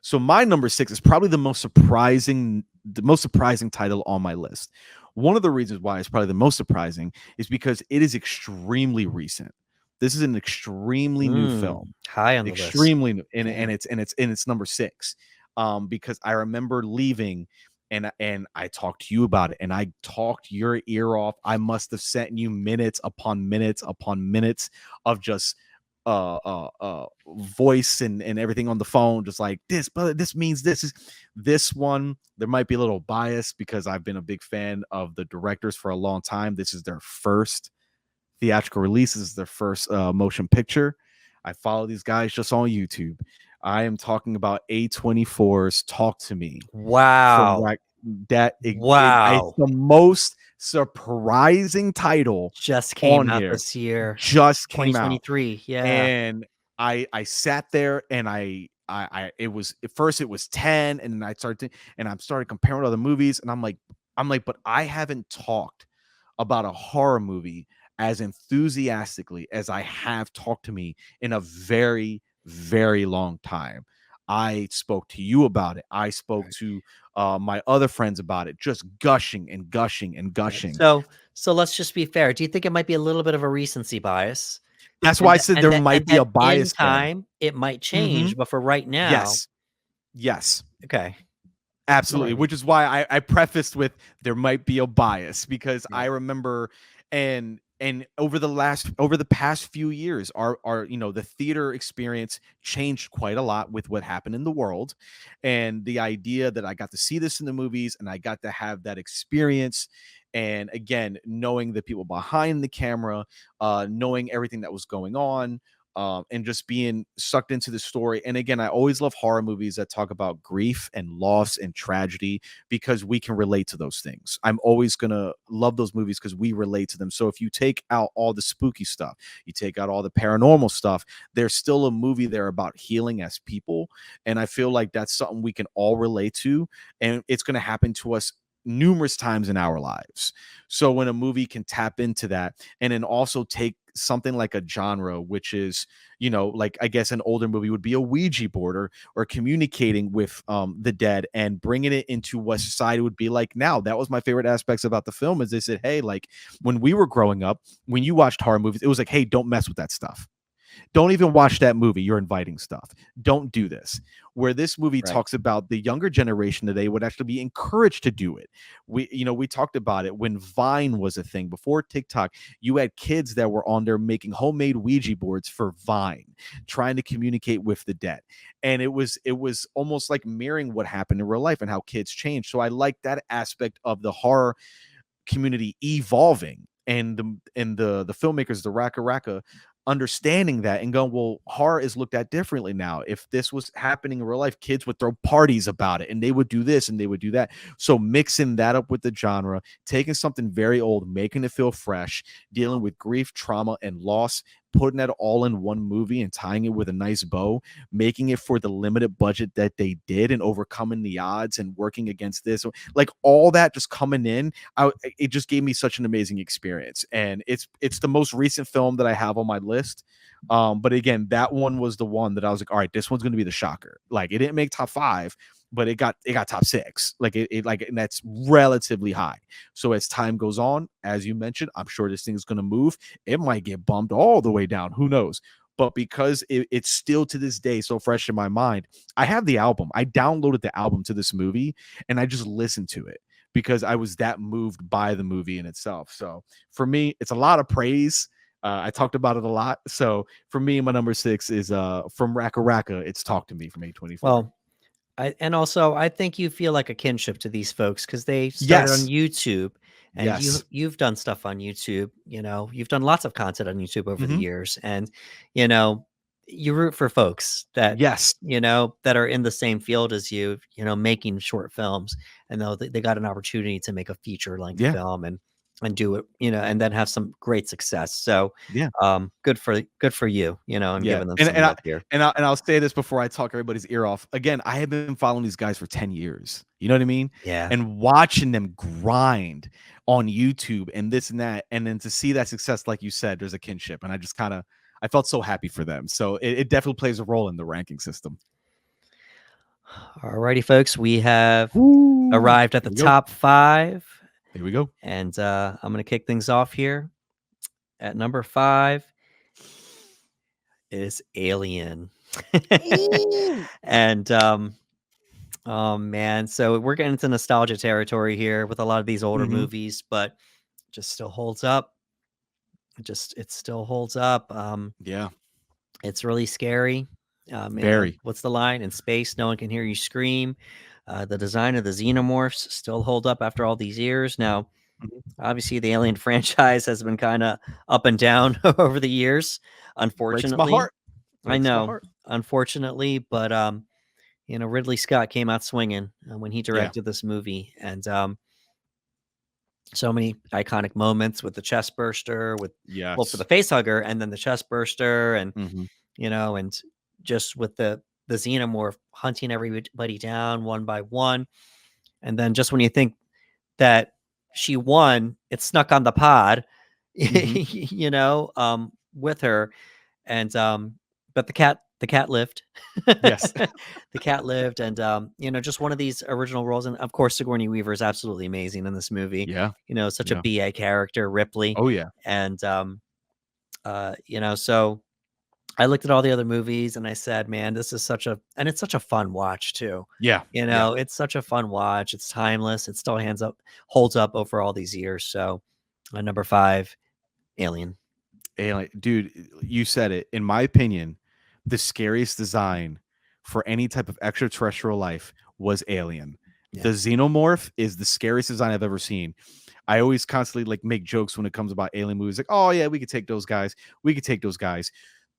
So my number 6 is probably the most surprising title on my list. One of the reasons why it's probably the most surprising is because it is extremely recent. This is an extremely new film. High on the list. Extremely new. And it's number 6. Because I remember leaving and I talked to you about it and I talked your ear off. I must have sent you minutes upon minutes upon minutes of just voice and everything on the phone, just like this, but this means this is this one. There might be a little bias because I've been a big fan of the directors for a long time. This is their first theatrical release. This is their first motion picture. I follow these guys just on YouTube. I am talking about A24's Talk to Me. Wow. It's the most surprising title just came out here. this year. Just came out. 2023. Yeah. And I sat there and it was at first it was 10, and then I started comparing other movies, and I'm like, but I haven't talked about a horror movie as enthusiastically as I have Talked to Me in a very, very long time. I spoke to you about it. I spoke to my other friends about it, just gushing and gushing and gushing. So let's just be fair. Do you think it might be a little bit of a recency bias? That's why I said there might be a bias. In time, it might change, but for right now, yes, okay, absolutely. Which is why I prefaced with there might be a bias, because I remember and over the past few years, our the theater experience changed quite a lot with what happened in the world, and the idea that I got to see this in the movies and I got to have that experience. And again, knowing the people behind the camera, knowing everything that was going on, and just being sucked into the story. And again, I always love horror movies that talk about grief and loss and tragedy, because we can relate to those things. I'm always going to love those movies because we relate to them. So if you take out all the spooky stuff, you take out all the paranormal stuff, there's still a movie there about healing as people. And I feel like that's something we can all relate to. And it's going to happen to us numerous times in our lives. So when a movie can tap into that and then also take something like a genre, which is, like, I guess an older movie would be a Ouija board or communicating with the dead and bringing it into what society would be like now. That was my favorite aspects about the film, is they said, hey, like when we were growing up, when you watched horror movies, it was like, hey, don't mess with that stuff. Don't even watch that movie. You're inviting stuff. Don't do this. Where this movie talks about the younger generation today would actually be encouraged to do it. We talked about it when Vine was a thing. Before TikTok, you had kids that were on there making homemade Ouija boards for Vine, trying to communicate with the dead. And it was almost like mirroring what happened in real life and how kids change. So I like that aspect of the horror community evolving. And the filmmakers, the Raka Raka, understanding that and going, well, horror is looked at differently now. If this was happening in real life, kids would throw parties about it and they would do this and they would do that. So mixing that up with the genre, taking something very old, making it feel fresh, dealing with grief, trauma, and loss, putting that all in one movie and tying it with a nice bow, making it for the limited budget that they did and overcoming the odds and working against this, like all that just coming in, it just gave me such an amazing experience. And it's the most recent film that I have on my list. But again, that one was the one that I was like, all right, this one's going to be the shocker. Like it didn't make top 5, but it got top 6. Like it like, and that's relatively high. So as time goes on, as you mentioned, I'm sure this thing is going to move. It might get bumped all the way down. Who knows? But because it's still to this day so fresh in my mind, I have the album. I downloaded the album to this movie and I just listened to it because I was that moved by the movie in itself. So for me, it's a lot of praise. I talked about it a lot. So for me, my number 6 is from Raka Raka. It's Talk to Me from A24. Well, and also I think you feel like a kinship to these folks because they started on Yes. YouTube, and Yes. you've done stuff on YouTube. You've done lots of content on YouTube over the Mm-hmm. years, and you know, you root for folks that Yes. that are in the same field as you, making short films, and though they got an opportunity to make a feature length Yeah. film and do it, and then have some great success. So, Yeah. good for you, and Yeah, giving them and some and I love here. and I'll say this before I talk everybody's ear off. Again, I have been following these guys for 10 years. You know what I mean? Yeah. And watching them grind on YouTube and this and that, and then to see that success, like you said, there's a kinship, and I felt so happy for them. So it definitely plays a role in the ranking system. Alrighty, folks, we have Woo! arrived at Here the we go. top 5, Here we go. and I'm going to kick things off here. At number 5 is Alien. Ooh! And oh man, so we're getting into nostalgia territory here with a lot of these older Mhm. movies, but it just still holds up. It still holds up. Yeah, It's really scary. very. What's the line? In space, no one can hear you scream. The design of the xenomorphs still hold up after all these years. Now, Mhm. obviously, the Alien franchise has been kind of up and down over the years, Breaks my unfortunately. heart. I Breaks my know, heart. unfortunately, but Ridley Scott came out swinging when he Yeah. directed this movie, and so many iconic moments with the chest burster, for Yes. the face hugger, and then the chest burster, and Mhm. and just with the xenomorph hunting everybody down one by one, and then just when you think that she won, it snuck on the pod, Mhm. with her, and but the cat lived. Yes. The cat lived, and just one of these original roles, and of course Sigourney Weaver is absolutely amazing in this movie. Yeah. Such a Yeah. BA character, Ripley, Oh, yeah. and so I looked at all the other movies and I said, man, it's such a fun watch too. Yeah. Yeah. It's such a fun watch. It's timeless. It still holds up over all these years. So, number 5, Alien. Alien, dude, you said it. In my opinion, the scariest design for any type of extraterrestrial life was Alien. Yeah. The xenomorph is the scariest design I've ever seen. I always constantly like make jokes when it comes about alien movies, like, oh yeah, we could take those guys. We could take those guys.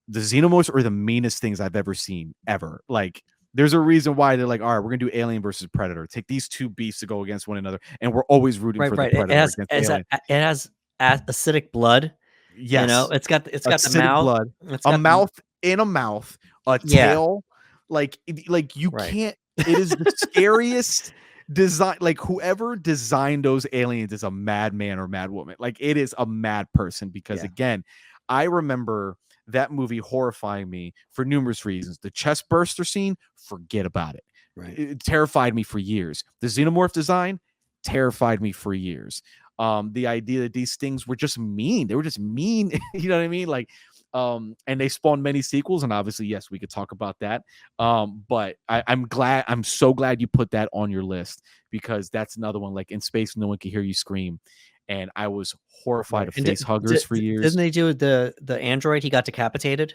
The xenomorphs are the meanest things I've ever seen, ever. Like, there's a reason why they're like, all right, we're gonna do Alien versus Predator. Take these two beasts to go against one another, and we're always rooting Right, for the right. It Predator has against it Alien. has acidic blood. Yes, It's got the acidic mouth. blood, It's a got the mouth in a mouth, a yeah, tail, like you right. can't. It is the scariest design. Like whoever designed those aliens is a madman or madwoman. Like it is a mad person because Yeah, again, I remember that movie horrifying me for numerous reasons. The chest burster scene, forget about it. right. It terrified me for years. The xenomorph design terrified me for years. The idea that these things were just mean. They were just mean. You know what I mean? Like, and they spawned many sequels, and obviously, yes, we could talk about that. But I'm so glad you put that on your list because that's another one. Like in space, no one can hear you scream, and I was horrified Right. of And face huggers for didn't years. they do the android? He got decapitated.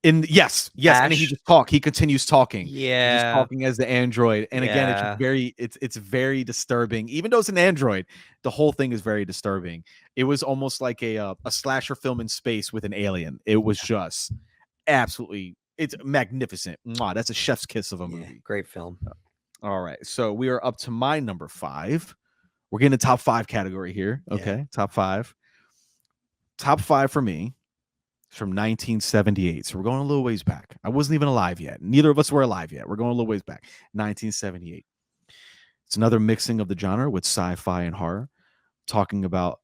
Yes, and then Ash. he continues talking. He's just Yeah. talking as the android, and again, it's just Yeah. very it's very disturbing. Even though it's an android, the whole thing is very disturbing. It was almost like a slasher film in space with an alien. It was Yeah. just absolutely it's magnificent. Mwah, that's a chef's kiss of a Yeah. movie. Great film. All right, so we are up to my number 5. We're getting a top 5 category here. Yeah. Okay, top 5. Top 5 for me is from 1978. So we're going a little ways back. I wasn't even alive yet. Neither of us were alive yet. We're going a little ways back. 1978. It's another mixing of the genre with sci-fi and horror, talking about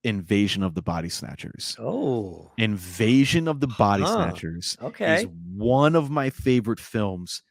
Invasion of the Body Snatchers. Oh. Invasion of the Body Huh. Snatchers is Okay. one of my favorite films.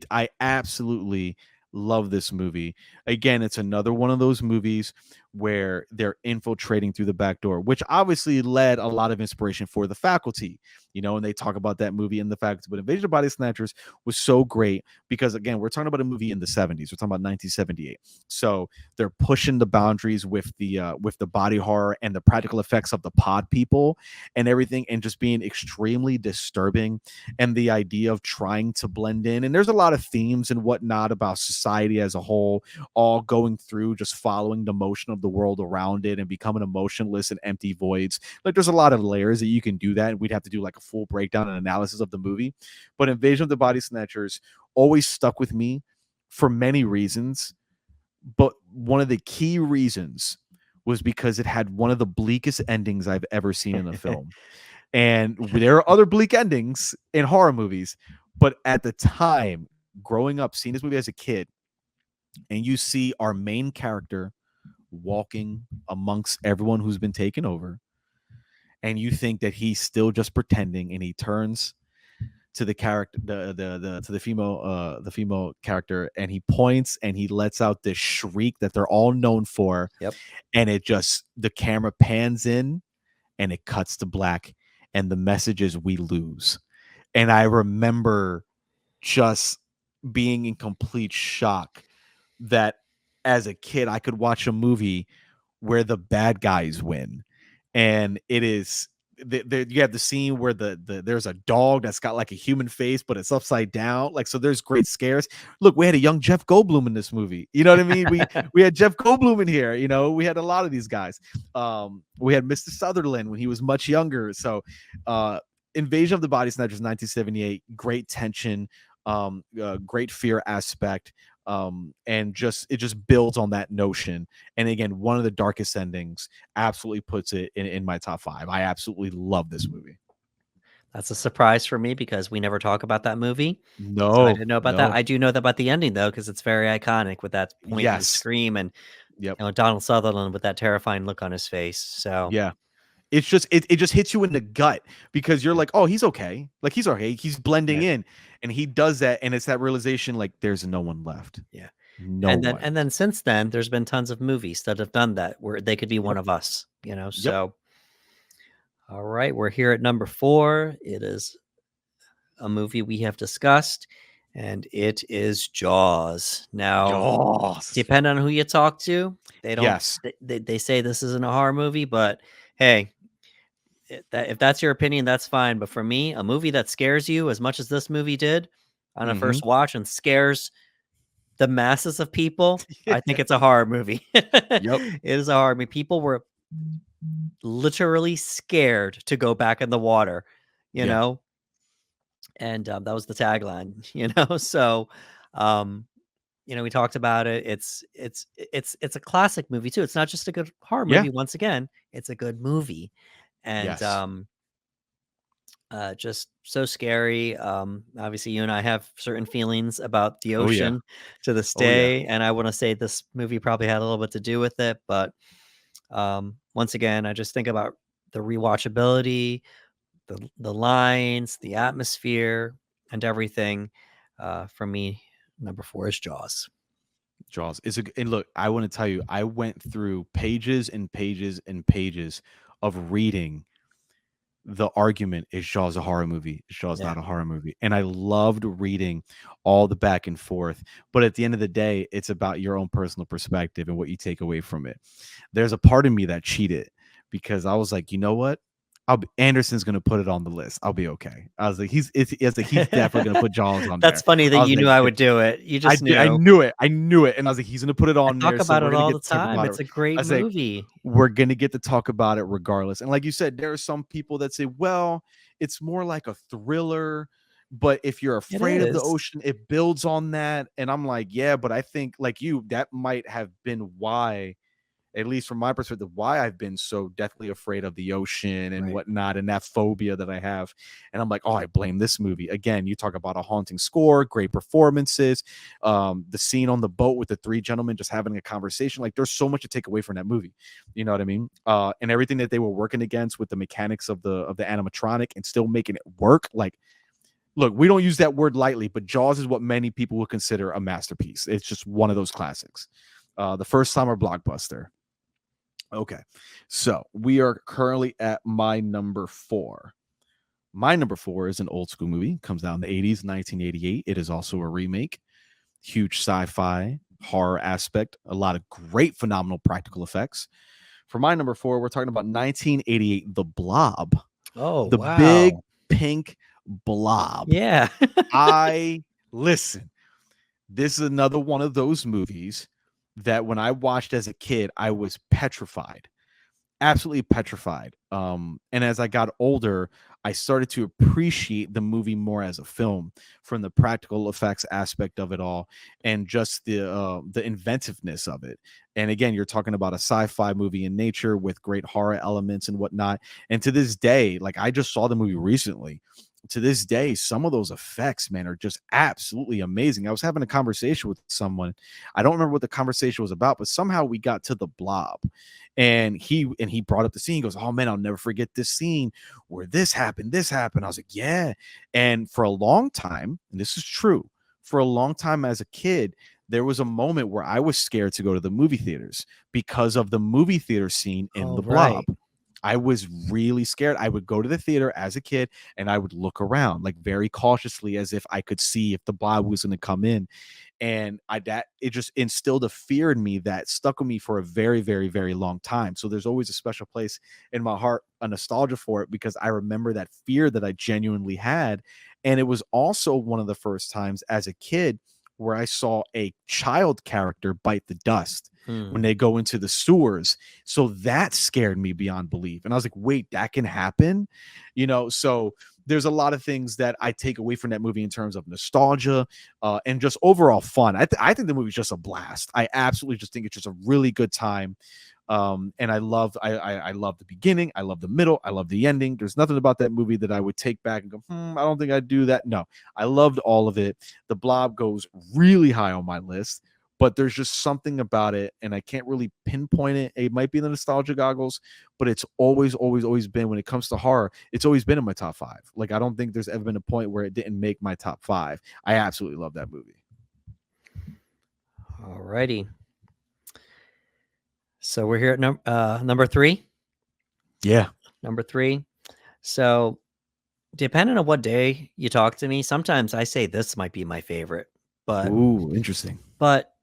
I absolutely love this movie. Again, it's another one of those movies where they're infiltrating through the back door, which obviously led a lot of inspiration for The Faculty, and they talk about that movie in The Faculty. But Invasion of Body Snatchers was so great because, again, we're talking about a movie in the 70s. We're talking about 1978. So they're pushing the boundaries with the body horror and the practical effects of the pod people and everything, and just being extremely disturbing, and the idea of trying to blend in. And there's a lot of themes and whatnot about society as a whole, all going through just following the motion of the world around it and becoming emotionless and empty voids. Like, there's a lot of layers that you can do that, and we'd have to do like a full breakdown and analysis of the movie. But Invasion of the Body Snatchers always stuck with me for many reasons. But one of the key reasons was because it had one of the bleakest endings I've ever seen in a film. And there are other bleak endings in horror movies, but at the time, growing up, seeing this movie as a kid, and you see our main character walking amongst everyone who's been taken over, and you think that he's still just pretending, and he turns to the character, to the female character, and he points and he lets out this shriek that they're all known for, Yep. and the camera pans in and it cuts to black, and the message is we lose. And I remember just being in complete shock that as a kid I could watch a movie where the bad guys win. And it is you have the scene where there's a dog that's got like a human face, but it's upside down. Like, so there's great scares. Look, we had a young Jeff Goldblum in this movie. You know what I mean? We had Jeff Goldblum in here. We had a lot of these guys. We had Mr. Sutherland when he was much younger. So, Invasion of the Body Snatchers, 1978. Great tension, great fear aspect. And it just builds on that notion. And again, one of the darkest endings absolutely puts it in my top 5. I absolutely love this movie. That's a surprise for me because we never talk about that movie. So I No, didn't know about that. no. I do know that about the ending though, because it's very iconic with that pointed Yes. scream and Yep. Donald Sutherland with that terrifying look on his face. So Yeah. It's just it just hits you in the gut because you're like, oh, he's okay. Like, he's okay. He's blending yeah, in. And he does that. And it's that realization, like, there's no one left. yeah. No And then one. since then, there's been tons of movies that have done that where they could be one Yep. of us, Yep. So all right, we're here at number 4. It is a movie we have discussed, and it is Jaws. Now, Yes. depending on who you talk to, they don't Yes. they say this isn't a horror movie, but hey, if that's your opinion, that's fine. But for me, a movie that scares you as much as this movie did on a Mm-hmm. first watch and scares the masses of people, I think it's a horror movie. Yep. It is a horror movie. People were literally scared to go back in the water, you Yeah. know? And that was the tagline, So, um, we talked about it. It's a classic movie too. It's not just a good horror Yeah. movie. Once again, it's a good movie, and Yes. just so scary. Obviously, you and I have certain feelings about the Oh yeah. ocean to this Oh yeah. day, and I want to say this movie probably had a little bit to do with it. But once again, I just think about the rewatchability, the lines, the atmosphere, and everything. For me, number 4 is Jaws. Jaws is and look, I want to tell you, I went through pages and pages and pages of reading the argument, is Jaws a horror movie? Is Jaws Yeah, not a horror movie? And I loved reading all the back and forth. But at the end of the day, it's about your own personal perspective and what you take away from it. There's a part of me that cheated because I was like, you know what? Anderson's gonna put it on the list. I'll be okay. I was like, he's definitely gonna put Jaws on That's there. funny that I was you like, knew I would do it. You just I knew. knew it. I knew it. And I was like, he's gonna put it I on talk there. So about we're it gonna all get the to talk time. about it. It's a I great was like, movie. we're gonna get to talk about it regardless. And like you said, there are some people that say, well, it's more like a thriller. But if you're It afraid of the is. ocean, it builds on that. And I'm like, yeah, but I think like you, that might have been why, at least from my perspective, why I've been so deathly afraid of the ocean and Right. whatnot, and that phobia that I have. And I'm like, oh, I blame this movie. Again, you talk about a haunting score, great performances, the scene on the boat with the three gentlemen just having a conversation. Like, there's so much to take away from that movie. You know what I mean? And everything that they were working against with the mechanics of the animatronic and still making it work. Like, look, we don't use that word lightly, but Jaws is what many people would consider a masterpiece. It's just one of those classics. The first summer blockbuster. Okay. So we are currently at my number 4. My number 4 is an old school movie. Comes out in the 80s, 1988. It is also a remake. Huge sci-fi horror aspect. A lot of great, phenomenal practical effects. For my number 4, we're talking about 1988, The Blob. Oh, The big wow. pink blob. Yeah. I listen. This is another one of those movies that when I watched as a kid, I was petrified, absolutely petrified. And as I got older, I started to appreciate the movie more as a film, from the practical effects aspect of it all and just the inventiveness of it. And again, you're talking about a sci-fi movie in nature with great horror elements and whatnot. And to this day, like, I just saw the movie recently. To this day, some of those effects, man, are just absolutely amazing. I was having a conversation with someone. I don't remember what the conversation was about, but somehow we got to the blob, and he brought up the scene. He goes, oh man, I'll never forget this scene where this happened, this happened. I was like, yeah. And for a long time, and this is true, for a long time as a kid, there was a moment where I was scared to go to the movie theaters because of the movie theater scene in Oh, the blob. right. I was really scared. I would go to the theater as a kid and I would look around like very cautiously as if I could see if the blob was going to come in. And that it just instilled a fear in me that stuck with me for a very, very, very long time. So there's always a special place in my heart, a nostalgia for it, because I remember that fear that I genuinely had. And it was also one of the first times as a kid where I saw a child character bite the dust when Hmm. they go into the sewers. So that scared me beyond belief. And I was like, wait, that can happen? So there's a lot of things that I take away from that movie in terms of nostalgia, and just overall fun. I think the movie's just a blast. I absolutely just think it's just a really good time. And I love the beginning, I love the middle, I love the ending. There's nothing about that movie that I would take back and go, I don't think I'd do that. No, I loved all of it. The Blob goes really high on my list, but there's just something about it, and I can't really pinpoint it. It might be the nostalgia goggles, but it's always, always, always been, when it comes to horror, it's always been in my top 5. Like, I don't think there's ever been a point where it didn't make my top 5. I absolutely love that movie. Alrighty. So we're here at number 3. Yeah. Number 3. So depending on what day you talk to me, sometimes I say this might be my favorite. But Ooh, interesting. but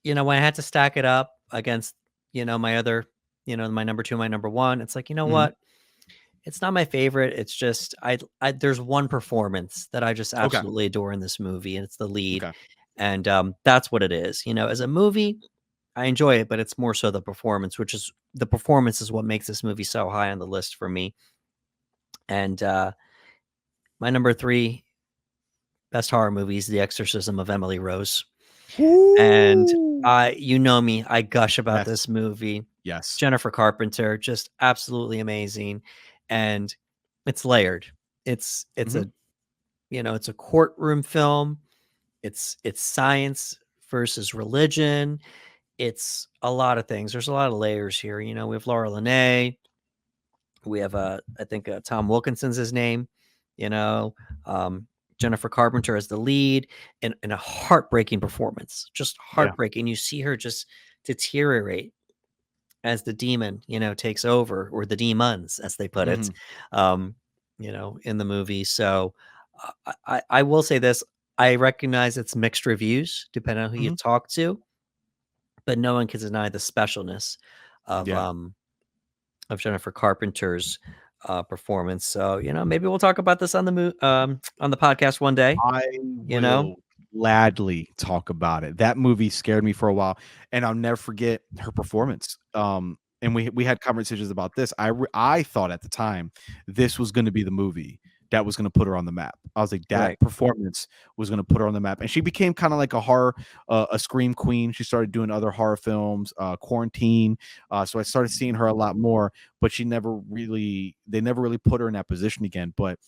when I had to stack it up against, my other, my number 2, my number 1, it's like, Mhm. what? It's not my favorite. It's just I there's one performance that I just Okay. absolutely adore in this movie, and it's the lead. Okay. And that's what it is. As a movie, I enjoy it, but it's more so the performance, the performance is what makes this movie so high on the list for me. And my number 3 best horror movie is The Exorcism of Emily Rose. And Ooh. you know me, I gush about Yes. this movie. Yes. Jennifer Carpenter, just absolutely amazing, and it's layered. It's Mhm. it's a courtroom film. It's science versus religion. It's a lot of things. There's a lot of layers here. We have Laura Linney. We have I think Tom Wilkinson's his name. You know, um, Jennifer Carpenter as the lead, and a heartbreaking performance, just Yeah. heartbreaking. You see her just deteriorate as the demon, takes over, or the demons, as they put it, Mhm. um, in the movie. So I will say this: I recognize it's mixed reviews depending on who you Mhm. talk to, but no one can deny the specialness of Yeah. um, of Jennifer Carpenter's performance. So, maybe we'll talk about this on on the podcast one day, I you know? will gladly talk about it. That movie scared me for a while, and I'll never forget her performance. And we had conversations about this. I thought at the time this was gonna be the movie that was gonna put her on the map. I was like, that Right. performance was gonna put her on the map, and she became kinda like a horror, a scream queen. She started doing other horror films, Quarantine, so I started seeing her a lot more, but they never really put her in that position again, but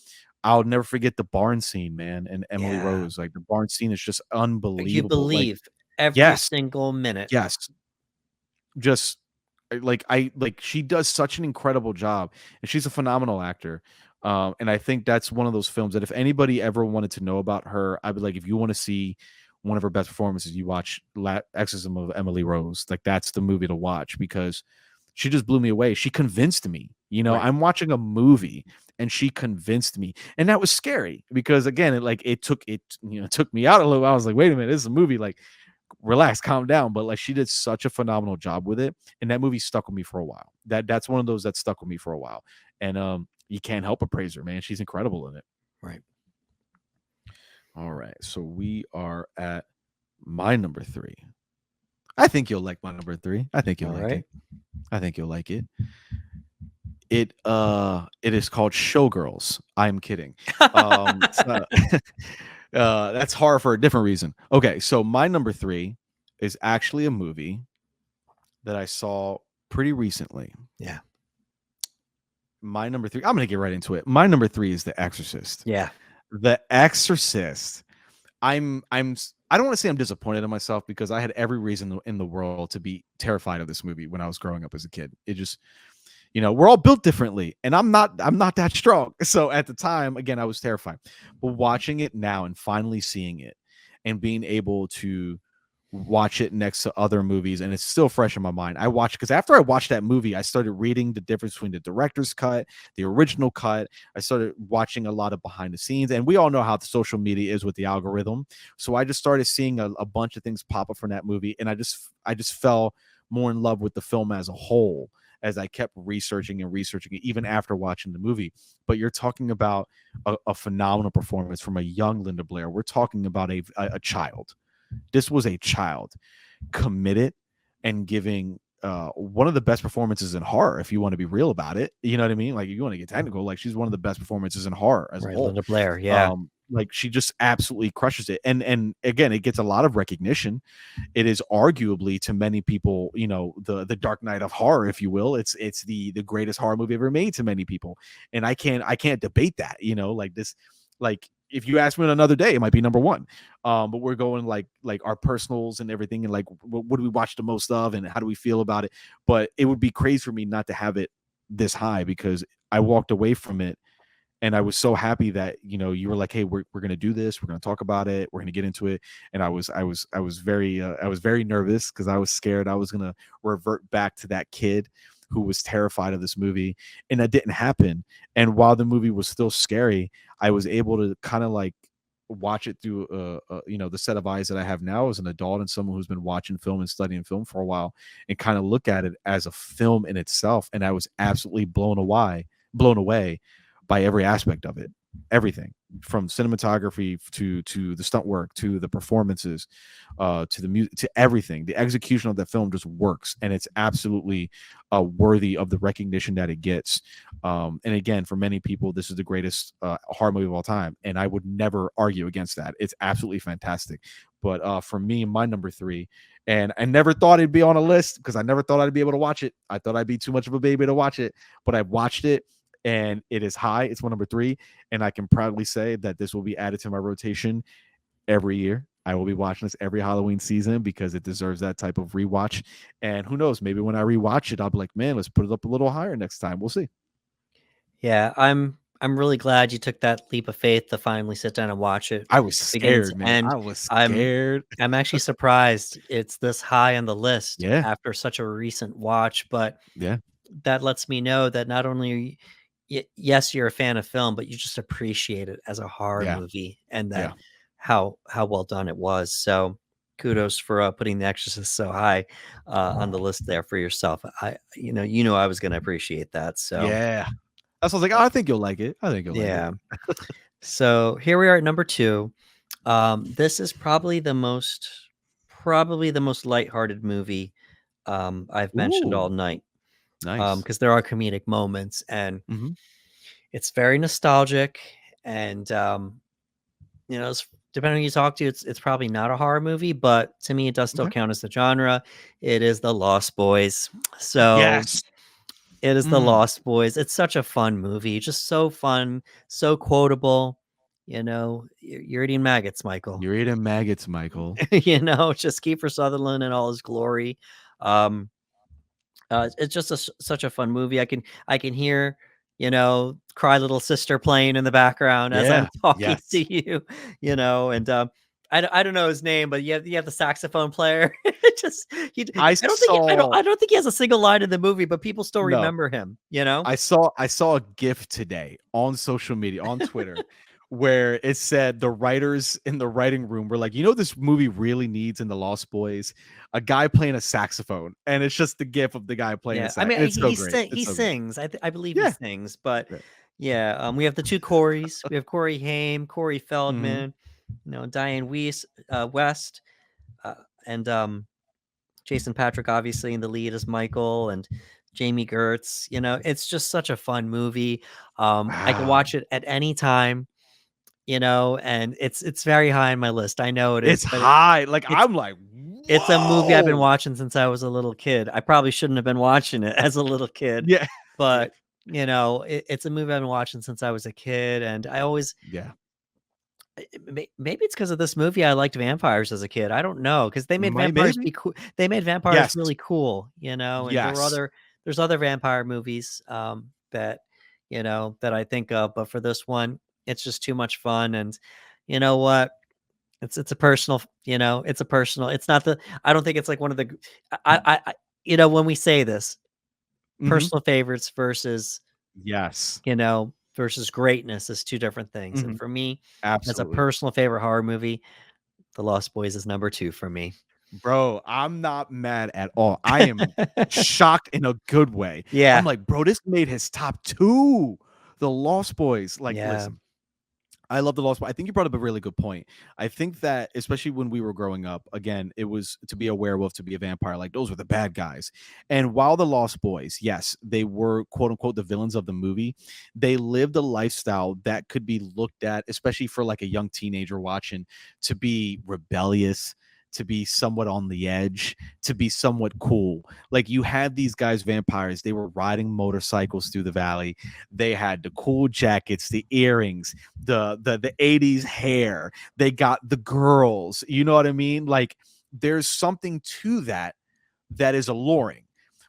I'll never forget the barn scene, man, and Emily Yeah. Rose. Like, the barn scene is just You unbelievable. Like, believe every yes, single minute. yes. Just like she does such an incredible job, and she's a phenomenal actor. And I think that's one of those films that if anybody ever wanted to know about her, I'd be like, if you want to see one of her best performances, you watch Exorcism of Emily Rose. Like, that's the movie to watch because she just blew me away. She convinced me. Right. I'm watching a movie and she convinced me. And that was scary because again, it took me out a little. I was like, wait a minute, this is a movie. Like, relax, calm down. But like she did such a phenomenal job with it. And that movie stuck with me for a while. That's one of those that stuck with me for a while. And you can't help but praise her, man. She's incredible in it. Right. All right. So we are at my number 3. I think you'll like my number 3. I think you'll All like right. it. I think you'll like it. It is called Showgirls. I'm kidding. So, that's horror for a different reason. Okay, so my number 3 is actually a movie that I saw pretty recently. Yeah. My number 3, I'm gonna get right into it. My number 3 is The Exorcist. Yeah. The Exorcist. I don't want to say I'm disappointed in myself because I had every reason in the world to be terrified of this movie when I was growing up as a kid. It just, we're all built differently, and I'm not that strong. So at the time, again, I was terrified. But watching it now and finally seeing it and being able to watch it next to other movies, and it's still fresh in my mind. I watched because after I watched that movie, I started reading the difference between the director's cut, the original cut. I started watching a lot of behind the scenes, and we all know how the social media is with the algorithm. So I just started seeing a bunch of things pop up from that movie, and I just fell more in love with the film as a whole as I kept researching and researching it, even after watching the movie. But you're talking about a phenomenal performance from a young Linda Blair. We're talking about a child. This was a child committed and giving one of the best performances in horror, if you want to be real about it. You know what I mean? Like, if you want to get technical, like, she's one of the best performances in horror as a Right. whole. Linda Blair. Yeah. Like, she just absolutely crushes it. And again, it gets a lot of recognition. It is arguably, to many people, the Dark Knight of horror, if you will. It's the greatest horror movie ever made to many people. And I can't debate that, like this. Like, if you ask me on another day, it might be number 1. But we're going like our personals and everything, and like what do we watch the most of and how do we feel about it. But it would be crazy for me not to have it this high because I walked away from it and I was so happy that you were like, hey, we're going to do this, we're going to talk about it, we're going to get into it. And I was very nervous because I was scared I was going to revert back to that kid who was terrified of this movie, and that didn't happen. And while the movie was still scary, I was able to kind of like watch it through the set of eyes that I have now as an adult and someone who's been watching film and studying film for a while, and kind of look at it as a film in itself. And I was absolutely blown away by every aspect of it. Everything from cinematography to the stunt work to the performances, to the music, to everything. The execution of that film just works, and it's absolutely worthy of the recognition that it gets. And again, for many people, this is the greatest horror movie of all time, and I would never argue against that. It's absolutely fantastic. But for me, my number 3, and I never thought it'd be on a list because I never thought I'd be able to watch it. I thought I'd be too much of a baby to watch it, but I've watched it and it is high. It's my number 3, and I can proudly say that this will be added to my rotation every year. I will be watching this every Halloween season because it deserves that type of rewatch. And who knows, maybe when I rewatch it, I'll be like, man, let's put it up a little higher next time. We'll see. Yeah. I'm really glad you took that leap of faith to finally sit down and watch it I was beginning to scared, man. end. I was I'm scared. I'm actually surprised it's this high on the list Yeah. after such a recent watch, but Yeah. that lets me know that not only are yes, you're a fan of film, but you just appreciate it as a horror Yeah. movie, and that Yeah. how well done it was. So kudos for putting The Exorcist so high on the list there for yourself. I was going to appreciate that. So Yeah. That's why I was like, oh, I think you'll like it. I think you'll like it. Yeah. So here we are at number 2. This is probably the most lighthearted movie I've mentioned all Ooh, night. nice. Because there are comedic moments, and Hmm. it's very nostalgic, and depending on who you talk to, it's probably not a horror movie, but to me, it does still Okay. count as the genre. It is The Lost Boys. So Yes. it is The Mm. Lost Boys. It's such a fun movie, just so fun, so quotable. You're eating maggots, Michael. You're eating maggots, Michael. Just Kiefer Sutherland in all his glory. Um, it's just such a fun movie. I can hear, Cry Little Sister playing in the background as I'm Yeah. talking Yes. to you, and I don't know his name, but you have the saxophone player. just he, I saw I don't think he has a single line in the movie, but people still no. remember him. You know? I saw a GIF today on social media, on Twitter, where it said the writers in the writing room were like, you know, this movie really needs in The Lost Boys, a guy playing a saxophone, and it's just the GIF of the guy playing a Yeah. I sax, mean, and it's so great. he It's so great. sings. I believe he Yeah. sings, but Right. yeah. We have the two Corys. We have Corey Haim, Corey Mhm. Feldman, Diane West, uh, and Jason Patrick, obviously, in the lead as Michael, and Jamie Gertz. It's just such a fun movie. I can Wow. watch it at any time, and it's very high on my list. I know it is, It's but high. Like, it's I'm like, it's a movie I've been "Whoa!" watching since I was a little kid. I probably shouldn't have been watching it as a little kid, Yeah. Yeah. but it's a movie I've been watching since I was a kid, and I always Yeah. maybe it's because of this movie I liked vampires as a kid. I don't know, because they made vampires Maybe. be cool. They made vampires Yes. really cool, and Yes. there's other vampire movies that I think of, but for this one, it's just too much fun. And you know what? It's a personal, it's a personal. It's not the. I don't think it's like one of the. When we say this, Mhm. personal favorites Yes. versus greatness is two different things. And Mhm. for me, as a Absolutely. personal favorite horror movie, The Lost Boys is number 2 for me. Bro, I'm not mad at all. I am shocked in a good way. I'm Yeah, like, "Bro, this made his top 2." The Lost Boys. Like, yeah, listen, I love The Lost Boys. I think you brought up a really good point. I think that especially when we were growing up, again, it was to be a werewolf, to be a vampire, like those were the bad guys. And while The Lost Boys, yes, they were quote unquote the villains of the movie, they lived a lifestyle that could be looked at, especially for like a young teenager watching, to be rebellious, to be somewhat on the edge, to be somewhat cool. Like you had these guys, vampires, they were riding motorcycles through the valley. They had the cool jackets, the earrings, the 80s hair. They got the girls. You know what I mean? Like there's something to that is alluring.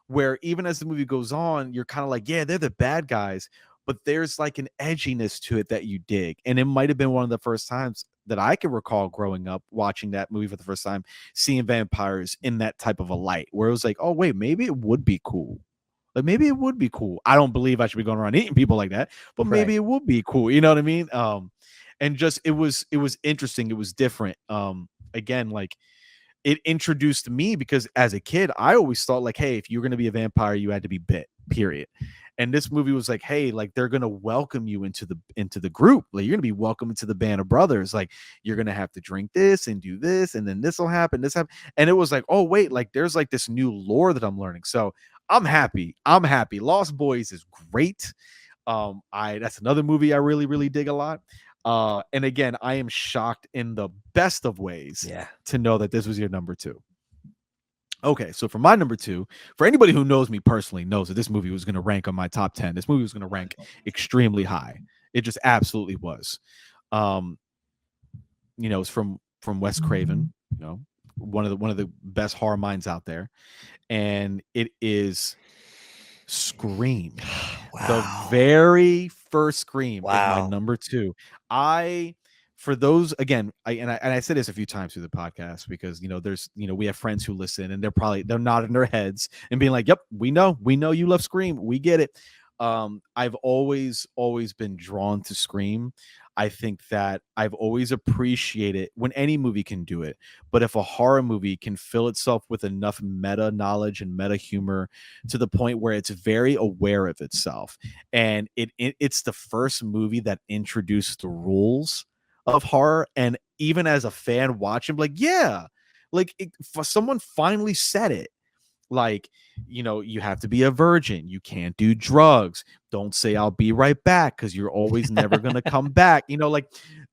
Where even as the movie goes on, you're kind of like, yeah, they're the bad guys, but there's like an edginess to it that you dig. And it might have been one of the first times that I can recall growing up watching that movie for the first time, seeing vampires in that type of a light, where it was like, oh, wait, maybe it would be cool. Like maybe it would be cool. I don't believe I should be going around eating people like that, but right, maybe it would be cool. You know what I mean? And just it was interesting. It was different. Again, like it introduced me because as a kid, I always thought like, hey, if you're gonna be a vampire, you had to be bit. Period. And this movie was like, hey, like they're gonna welcome you into the group. Like you're gonna be welcome into the band of brothers. Like you're gonna have to drink this and do this, and then this will happen. This happen. And it was like, oh wait, like there's like this new lore that I'm learning. So I'm happy. I'm happy. Lost Boys is great. I That's another movie I really, really dig a lot. And again, I am shocked in the best of ways yeah, to know that this was your number 2. Okay, so for my number 2, for anybody who knows me personally knows that this movie was going to rank on my top 10. This movie was going to rank extremely high. It just absolutely was. Um, it's from Wes Craven, one of the best horror minds out there, and it is Scream. The wow, very first Scream is my wow, number 2. I For those, again, I said this a few times through the podcast because there's we have friends who listen and they're nodding their heads and being like, "Yep, we know you love Scream, we get it." I've always been drawn to Scream. I think that I've always appreciated when any movie can do it, but if a horror movie can fill itself with enough meta knowledge and meta humor to the point where it's very aware of itself, and it's the first movie that introduced the rules of horror, and even as a fan watching, like, yeah, like someone finally said it, like, you have to be a virgin, you can't do drugs, don't say I'll be right back because you're always never going to come back, like,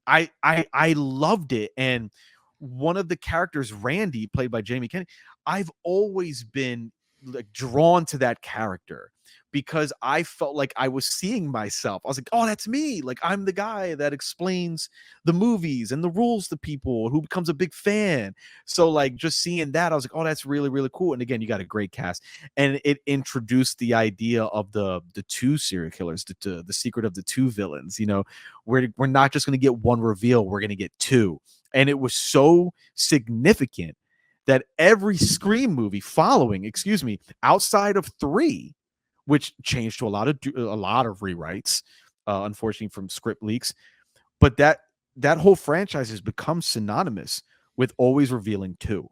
I loved it. And one of the characters, Randy, played by Jamie Kennedy, I've always been like drawn to that character because I felt like I was seeing myself. I was like, oh, that's me. Like, I'm the guy that explains the movies and the rules to people, who becomes a big fan. So, like, just seeing that, I was like, oh, that's really, really cool. And again, you got a great cast. And it introduced the idea of the two serial killers, the secret of the two villains. We're not just going to get one reveal, we're going to get two. And it was so significant that every Scream movie following, outside of 3, which changed to a lot of rewrites, unfortunately, from script leaks, but that whole franchise has become synonymous with always revealing 2,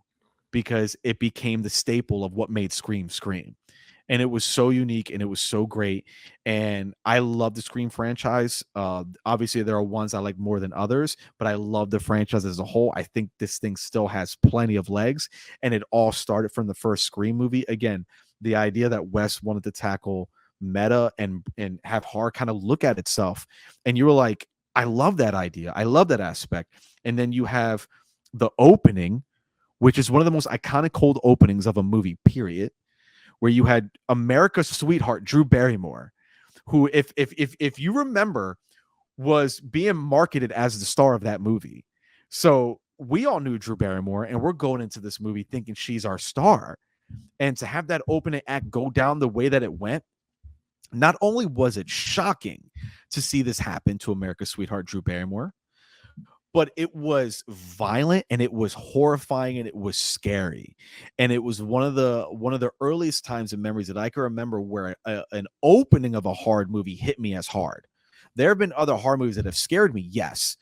because it became the staple of what made Scream Scream. And it was so unique and it was so great. And I love the Scream franchise. Obviously, there are ones I like more than others, but I love the franchise as a whole. I think this thing still has plenty of legs, and it all started from the first Scream movie. Again, the idea that Wes wanted to tackle meta and have horror kind of look at itself, and you were like, I love that idea, I love that aspect. And then you have the opening, which is one of the most iconic cold openings of a movie, period, where you had America's sweetheart Drew Barrymore, who, if you remember, was being marketed as the star of that movie. So we all knew Drew Barrymore, and we're going into this movie thinking she's our star. And to have that opening act go down the way that it went, not only was it shocking to see this happen to America's sweetheart Drew Barrymore, but it was violent and it was horrifying and it was scary. And it was one of the earliest times and memories that I can remember where an opening of a horror movie hit me as hard. There have been other horror movies that have scared me, yes,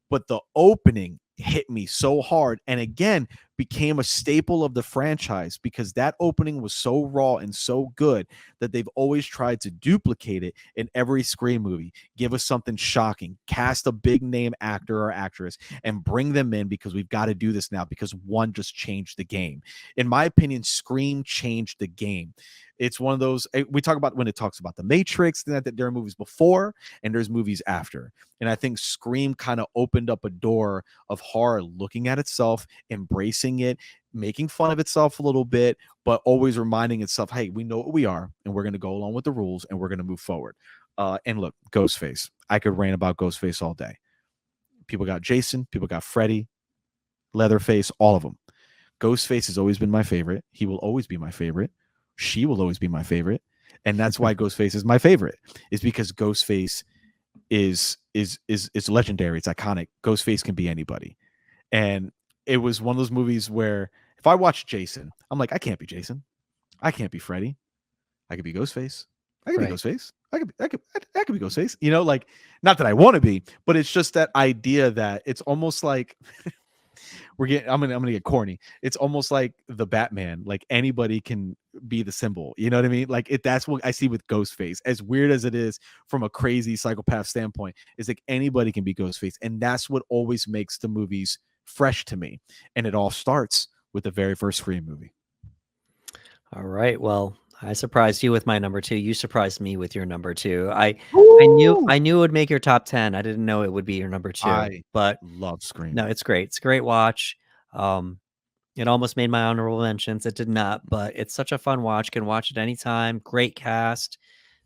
but the opening hit me so hard, and again became a staple of the franchise because that opening was so raw and so good that they've always tried to duplicate it in every Scream movie. Give us something shocking, cast a big name actor or actress and bring them in, because we've got to do this now, because one just changed the game. In my opinion, Scream changed the game. It's one of those, we talk about when it talks about the Matrix, that there are movies before and there's movies after. And I think Scream kind of opened up a door of horror looking at itself, embracing it, making fun of itself a little bit, but always reminding itself, hey, we know what we are and we're going to go along with the rules and we're going to move forward. And look, Ghostface. I could rant about Ghostface all day. People got Jason, people got Freddy, Leatherface, all of them. Ghostface has always been my favorite. He will always be my favorite. She will always be my favorite. And that's why Ghostface is my favorite, is because Ghostface is legendary. It's iconic. Ghostface can be anybody. And it was one of those movies where if I watch Jason, I'm like, I can't be Jason. I can't be Freddy. I could be Ghostface. I could be Ghostface. I could be Ghostface. Like, not that I want to be, but it's just that idea that it's almost like I'm gonna get corny. It's almost like the Batman. Like, anybody can be the symbol. You know what I mean? Like, that's what I see with Ghostface. As weird as it is from a crazy psychopath standpoint, is like anybody can be Ghostface, and that's what always makes the movies fresh to me. And it all starts with the very first Scream movie. All right. Well, I surprised you with my number 2. You surprised me with your number 2. I knew it would make your top 10. I didn't know it would be your number 2. But love Scream. No, it's great. It's a great watch. It almost made my honorable mentions. It did not, but it's such a fun watch. Can watch it anytime. Great cast,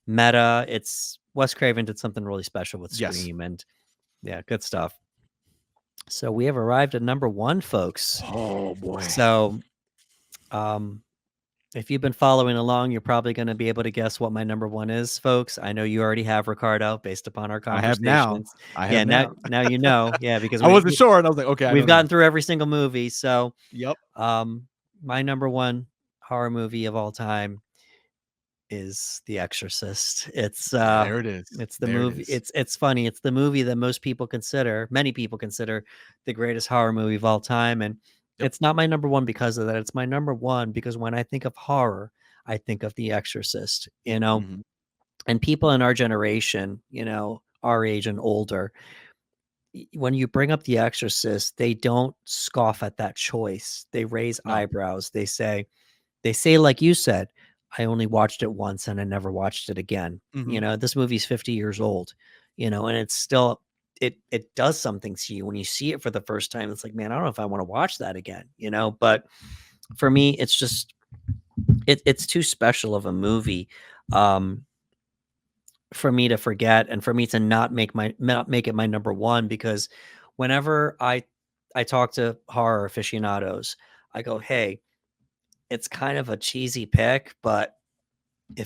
meta. It's Wes Craven did something really special with Scream, and yeah, good stuff. So we have arrived at number 1, folks. Oh boy. So, if you've been following along, you're probably going to be able to guess what my number 1 is, folks. I know you already have, Ricardo, based upon our conversations. I have now. Now you know. Yeah, because I wasn't sure, and I was like, okay, we've gotten through every single movie. So, yep. My number 1 horror movie of all time is The Exorcist. There it is. It's the There it movie. is. It's funny. It's the movie that many people consider the greatest horror movie of all time, and Yep. it's not my number one because of that. It's my number one because when I think of horror, I think of The Exorcist. Mhm. And people in our generation, our age and older, when you bring up The Exorcist, they don't scoff at that choice. They raise No. eyebrows. They say, like you said, I only watched it once and I never watched it again. Mhm. This movie's 50 years old, and it's still it does something to you when you see it for the first time. It's like, man, I don't know if I want to watch that again. But for me, it's just it's too special of a movie. Um, for me to forget and for me to not make it my number one because whenever I talk to horror aficionados, I go, hey, it's kind of a cheesy pick, but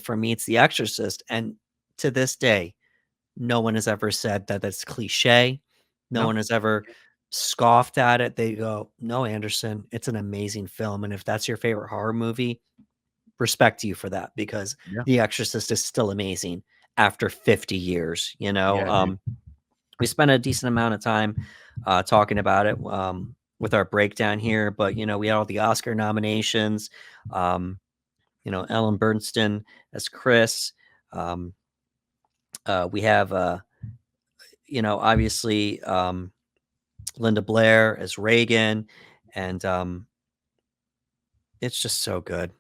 for me, it's The Exorcist. And to this day, no one has ever said that that's cliche. No No. one has ever scoffed at it. They go, no, Anderson, it's an amazing film. And if that's your favorite horror movie, respect to you for that because Yeah. The Exorcist is still amazing after 50 years. Yeah, dude. We spent a decent amount of time talking about it with our breakdown here, but we had all the Oscar nominations. Ellen Bernstein as Chris. Um, we have, obviously Linda Blair as Reagan, and it's just so good.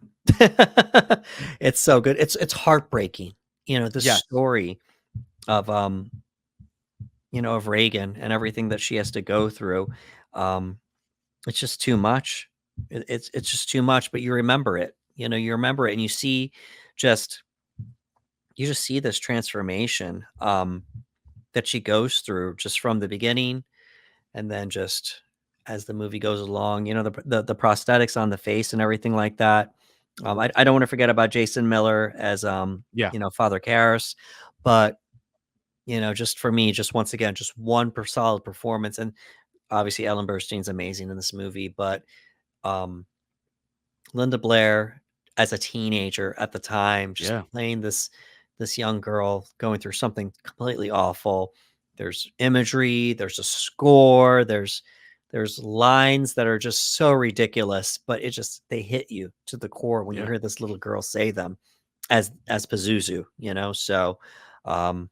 It's so good. It's heartbreaking. The Yes. story of of Reagan and everything that she has to go through. Um, it's just too much. It's just too much. But you remember it. You remember it, and just you just see this transformation that she goes through just from the beginning, and then just as the movie goes along. The prosthetics on the face and everything like that. I don't want to forget about Jason Miller as Yeah. Father Karras, but just for me, just once again, just one solid performance, and obviously Ellen Burstyn's amazing in this movie, but um, Linda Blair as a teenager at the time, just Yeah. playing this young girl going through something completely awful. There's imagery, there's a score, there's lines that are just so ridiculous, but they hit you to the core when you Yeah. hear this little girl say them as Pazuzu. So um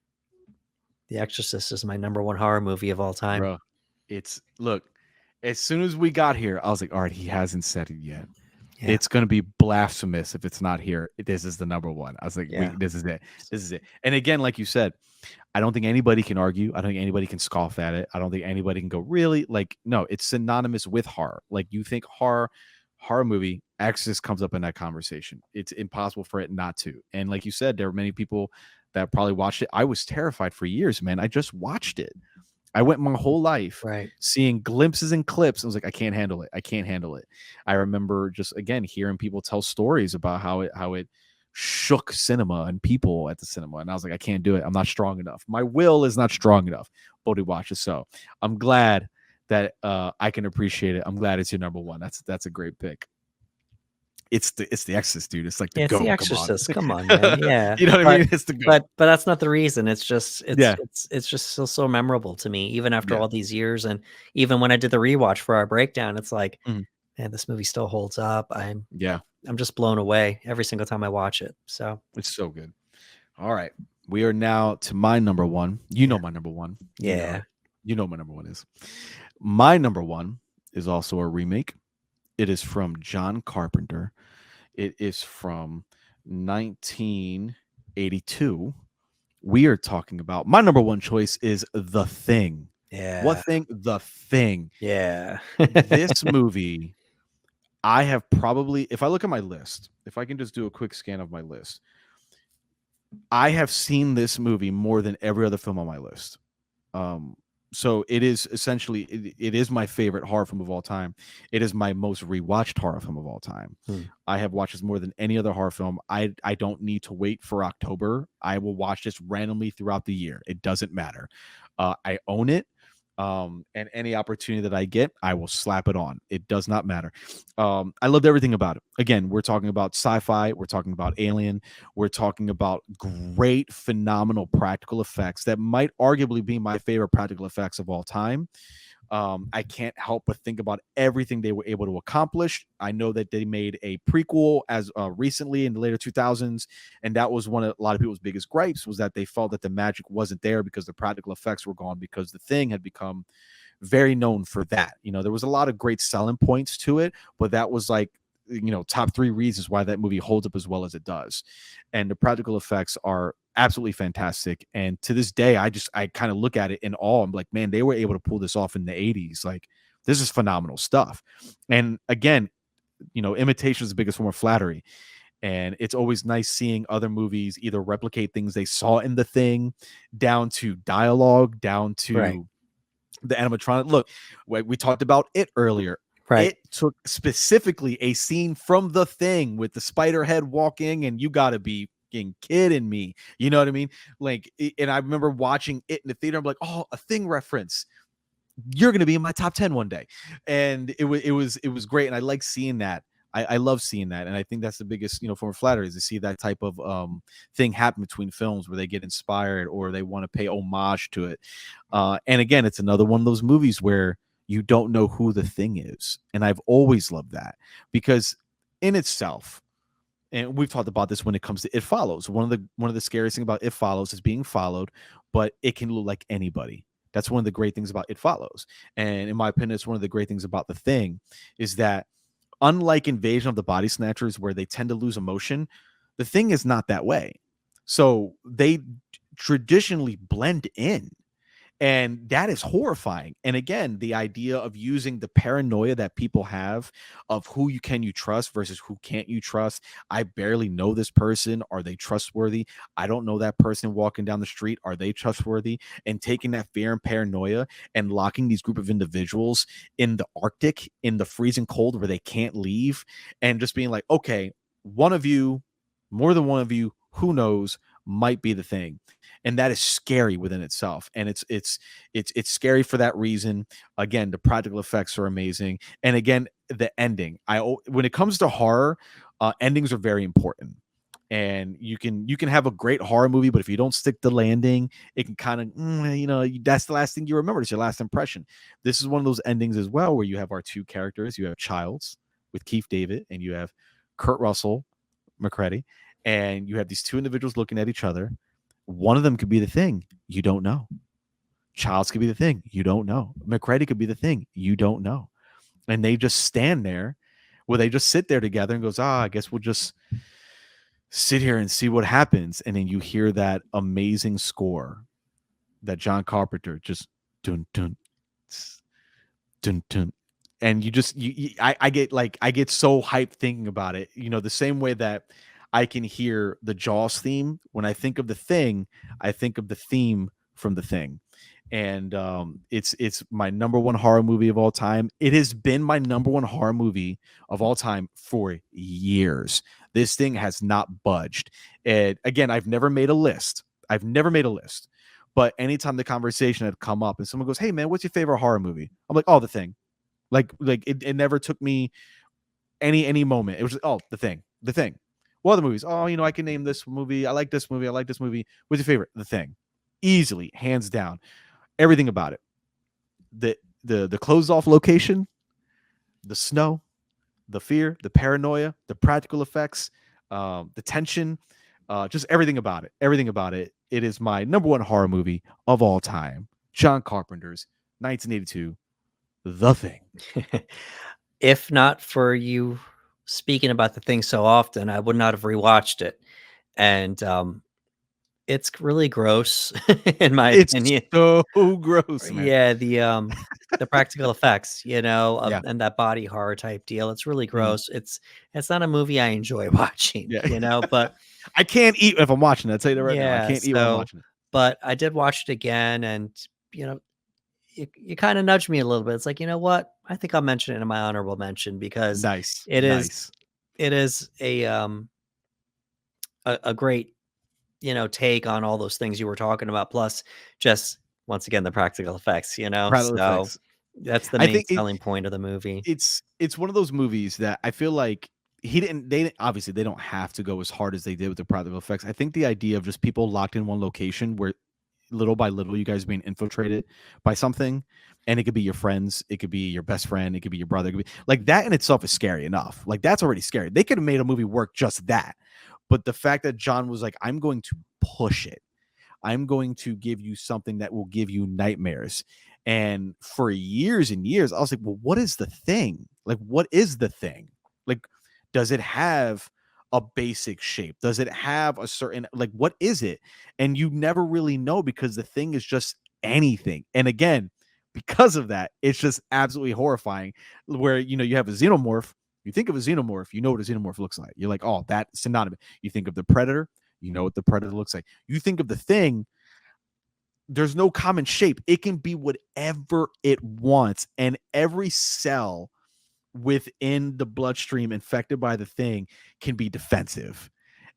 The Exorcist is my number one horror movie of all time. Bro, it's look, as soon as we got here, I was like, all right, he hasn't said it yet. Yeah. It's gonna be blasphemous if it's not here. This is the number one. I was like, Yeah. this is it. This is it. And again, like you said, I don't think anybody can argue. I don't think anybody can scoff at it. I don't think anybody can go, really? Like, no, it's synonymous with horror. Like, you think horror movie, Exorcist comes up in that conversation. It's impossible for it not to. And like you said, there are many people that probably watched it. I was terrified for years, man. I just watched it. I went my whole life Right. seeing glimpses and clips. I was like, I can't handle it. I can't handle it. I remember just again hearing people tell stories about how it shook cinema and people at the cinema, and I was like, I can't do it. I'm not strong enough. My will is not strong enough. But we watch it. So I'm glad that I can appreciate it. I'm glad it's your number one. That's a great pick. It's the Exorcist, dude. It's like the Yeah, it's The goat. Come on, Exorcist, come on, man, yeah, you know what I but mean? It's the goat. but that's not the reason, it's just Yeah, it's just still so memorable to me even after yeah, all these years, and even when I did the rewatch for our breakdown, it's like, mhm, man, this movie still holds up. yeah. I'm just blown away every single time I watch it, so, It's so good. All right. We are now to my number one. You know yeah. my number one. You know Yeah. it. You know what my number one is. My number one is also a remake. It is from John Carpenter. It is from 1982. We are talking about my number one choice is The Thing. What Yeah. thing? The Thing. Yeah. This movie, I have probably, if I look at my list, if I can just do a quick scan of my list, I have seen this movie more than every other film on my list. Um, so it is essentially it is my favorite horror film of all time. It is my most rewatched horror film of all time. Hmm. I have watched this more than any other horror film. I don't need to wait for October. I will watch this randomly throughout the year. It doesn't matter. I own it. And any opportunity that I get, I will slap it on. It does not matter. I loved everything about it. Again, we're talking about sci-fi, we're talking about Alien, we're talking about great, phenomenal practical effects that might arguably be my favorite practical effects of all time. I can't help but think about everything they were able to accomplish. I know that they made a prequel as recently in the later 2000s, and that was one of a lot of people's biggest gripes, was that they felt that the magic wasn't there because the practical effects were gone, because the thing had become very known for that. You know, there was a lot of great selling points to it, but that was like, you know, top 3 reasons why that movie holds up as well as it does. And the practical effects are absolutely fantastic. And to this day, I kind of look at it in awe. I'm like, man, they were able to pull this off in the 80s. Like, this is phenomenal stuff. And again, you know, imitation is the biggest form of flattery. And it's always nice seeing other movies either replicate things they saw in the thing, down to dialogue, down Right. to the animatronic. Look, we talked about it earlier. Right. It took specifically a scene from the thing with the spider head walking, and you got to be kidding me. You know what I mean? Like, and I remember watching it in the theater. I'm like, oh, a thing reference. You're gonna be in my top 10 one day. And it was great. And I like seeing that. I love seeing that. And I think that's the biggest, you know, form of flattery, is to see that type of thing happen between films where they get inspired or they want to pay homage to it. And again, it's another one of those movies where you don't know who the thing is. And I've always loved that, because in itself, and we've talked about this when it comes to It Follows. One of the scariest things about It Follows is being followed, but it can look like anybody. That's one of the great things about It Follows. And in my opinion, it's one of the great things about The Thing, is that unlike Invasion of the Body Snatchers, where they tend to lose emotion, The Thing is not that way. So they traditionally blend in, and that is horrifying. And again, the idea of using the paranoia that people have of who you trust versus who can't you trust. I barely know this person. Are they trustworthy? I don't know that person walking down the street. Are they trustworthy? And taking that fear and paranoia and locking these group of individuals in the Arctic, in the freezing cold where they can't leave, and just being like, okay, one of you, more than one of you, who knows, might be the thing. And that is scary within itself. And it's scary for that reason. Again, the practical effects are amazing. And again, the ending. When it comes to horror, endings are very important. And you can have a great horror movie, but if you don't stick the landing, it can kind of, you know, that's the last thing you remember. It's your last impression. This is one of those endings as well, where you have our 2 characters. You have Childs with Keith David, and you have Kurt Russell McCready, and you have these 2 individuals looking at each other. One of them could be the thing. You don't know. Childs could be the thing. You don't know. McCready could be the thing. You don't know. And they just stand there, where they just sit there together and goes, I guess we'll just sit here and see what happens. And then you hear that amazing score that John Carpenter just dun dun dun dun. And you just I get so hyped thinking about it. You know, the same way that I can hear the Jaws theme. When I think of the thing, I think of the theme from the thing. And it's my number one horror movie of all time. It has been my number one horror movie of all time for years. This thing has not budged. And again, I've never made a list. I've never made a list. But anytime the conversation had come up and someone goes, "Hey man, what's your favorite horror movie?" I'm like, "Oh, The Thing." Like it never took me any moment. It was just, oh, the thing. What other movies? Oh, you know, I can name this movie. I like this movie. I like this movie. What's your favorite? The Thing. Easily, hands down. Everything about it. The closed off location, the snow, the fear, the paranoia, the practical effects, the tension, just everything about it. Everything about it. It is my number one horror movie of all time. John Carpenter's 1982, The Thing. If not for you speaking about the thing so often, I would not have rewatched it. And it's really gross in my It's opinion. so gross, man. Yeah, the practical effects, Yeah. and that body horror type deal. It's really Mm, gross. It's not a movie I enjoy watching, yeah. but I can't eat if I'm watching it. I'll tell you that right now. I yeah, can't eat while I'm watching it. but I did watch it again, and you know, you kind of nudged me a little bit. It's like, you know what? I think I'll mention it in my honorable mention because Nice, it is nice. it is a great take on all those things you were talking about. Plus, just once again, the practical effects, Practical so effects. that's the I main think selling point of the movie. it's one of those movies that I feel like obviously they don't have to go as hard as they did with the practical effects. I think the idea of just people locked in one location where little by little you guys being infiltrated by something, and it could be your friends, it could be your best friend, it could be your brother, it could be like that in itself is scary enough. Like that's already scary. They could have made a movie work just that. But the fact that John was like, I'm going to push it. I'm going to give you something that will give you nightmares. And for years and years, I was like, well, what is the thing? Like, what is the thing? Like, does it have a basic shape? Does it have a certain, like, what is it? And you never really know because the thing is just anything. And again, because of that, it's just absolutely horrifying. Where, you have a xenomorph, you think of a xenomorph, you know what a xenomorph looks like. You're like, oh, that's synonymous. You think of the predator, you know what the predator looks like. You think of the thing, there's no common shape. It can be whatever it wants. And every cell within the bloodstream infected by the thing can be defensive.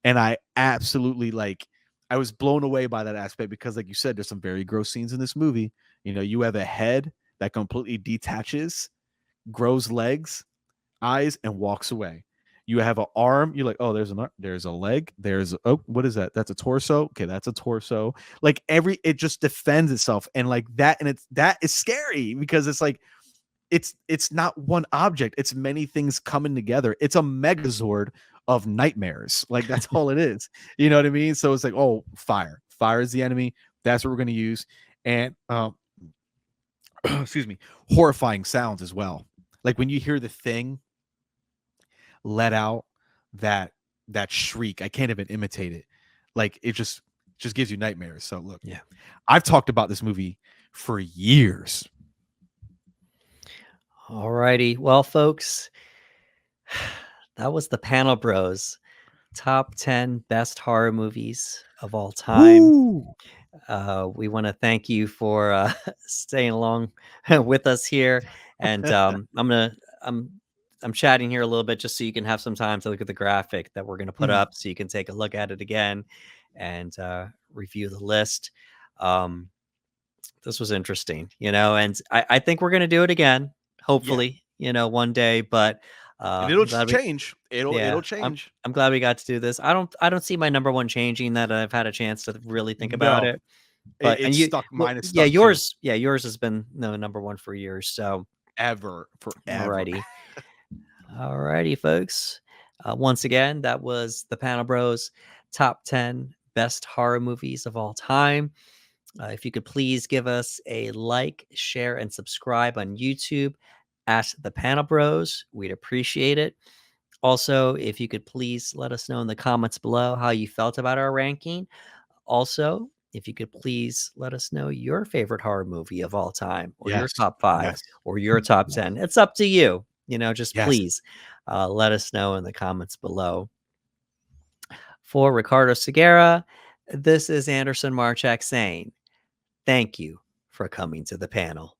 And I absolutely I was blown away by that aspect because, like you said, there's some very gross scenes in this movie. You have a head that completely detaches, grows legs, eyes, and walks away. You have an arm. You're like, oh, there's an arm. There's a leg. What is that? That's a torso. Okay, that's a torso. Like it just defends itself, and like that, and that is scary because it's like it's not one object. It's many things coming together. It's a megazord of nightmares. Like that's all it is. You know what I mean? So it's like, oh, fire. Fire is the enemy. That's what we're going to use. And excuse me, horrifying sounds as well. Like when you hear the thing let out that shriek, I can't even imitate it. Like it just gives you nightmares. So look, Yeah. I've talked about this movie for years. All righty. Well, folks, that was the Panel Bros top 10 best horror movies of all time. Woo! We want to thank you for staying along with us here, and I'm chatting here a little bit just so you can have some time to look at the graphic that we're going to put Mhm. up, so you can take a look at it again and review the list. Um, this was interesting, and I think we're going to do it again, Yeah. hopefully, one day. But And it'll I'm glad we, change. It'll yeah, change. I'm glad we got to do this. I don't see my number one changing, that I've had a chance to really think about No. it. But and It's you stuck. well, Mine is yeah, stuck too. yours has been the number one for years. So Forever. alrighty. Alrighty, folks. Once again, that was the Panel Bros top 10 best horror movies of all time. If you could please give us a like, share, and subscribe on YouTube at the Panel Bros, we'd appreciate it. Also, if you could please let us know in the comments below how you felt about our ranking. Also, if you could please let us know your favorite horror movie of all time, or your Yes. top 5, Yes. or your top Yes. 10. It's up to you. Just Yes. please let us know in the comments below. For Ricardo Segura, this is Anderson Marchak saying, thank you for coming to the panel.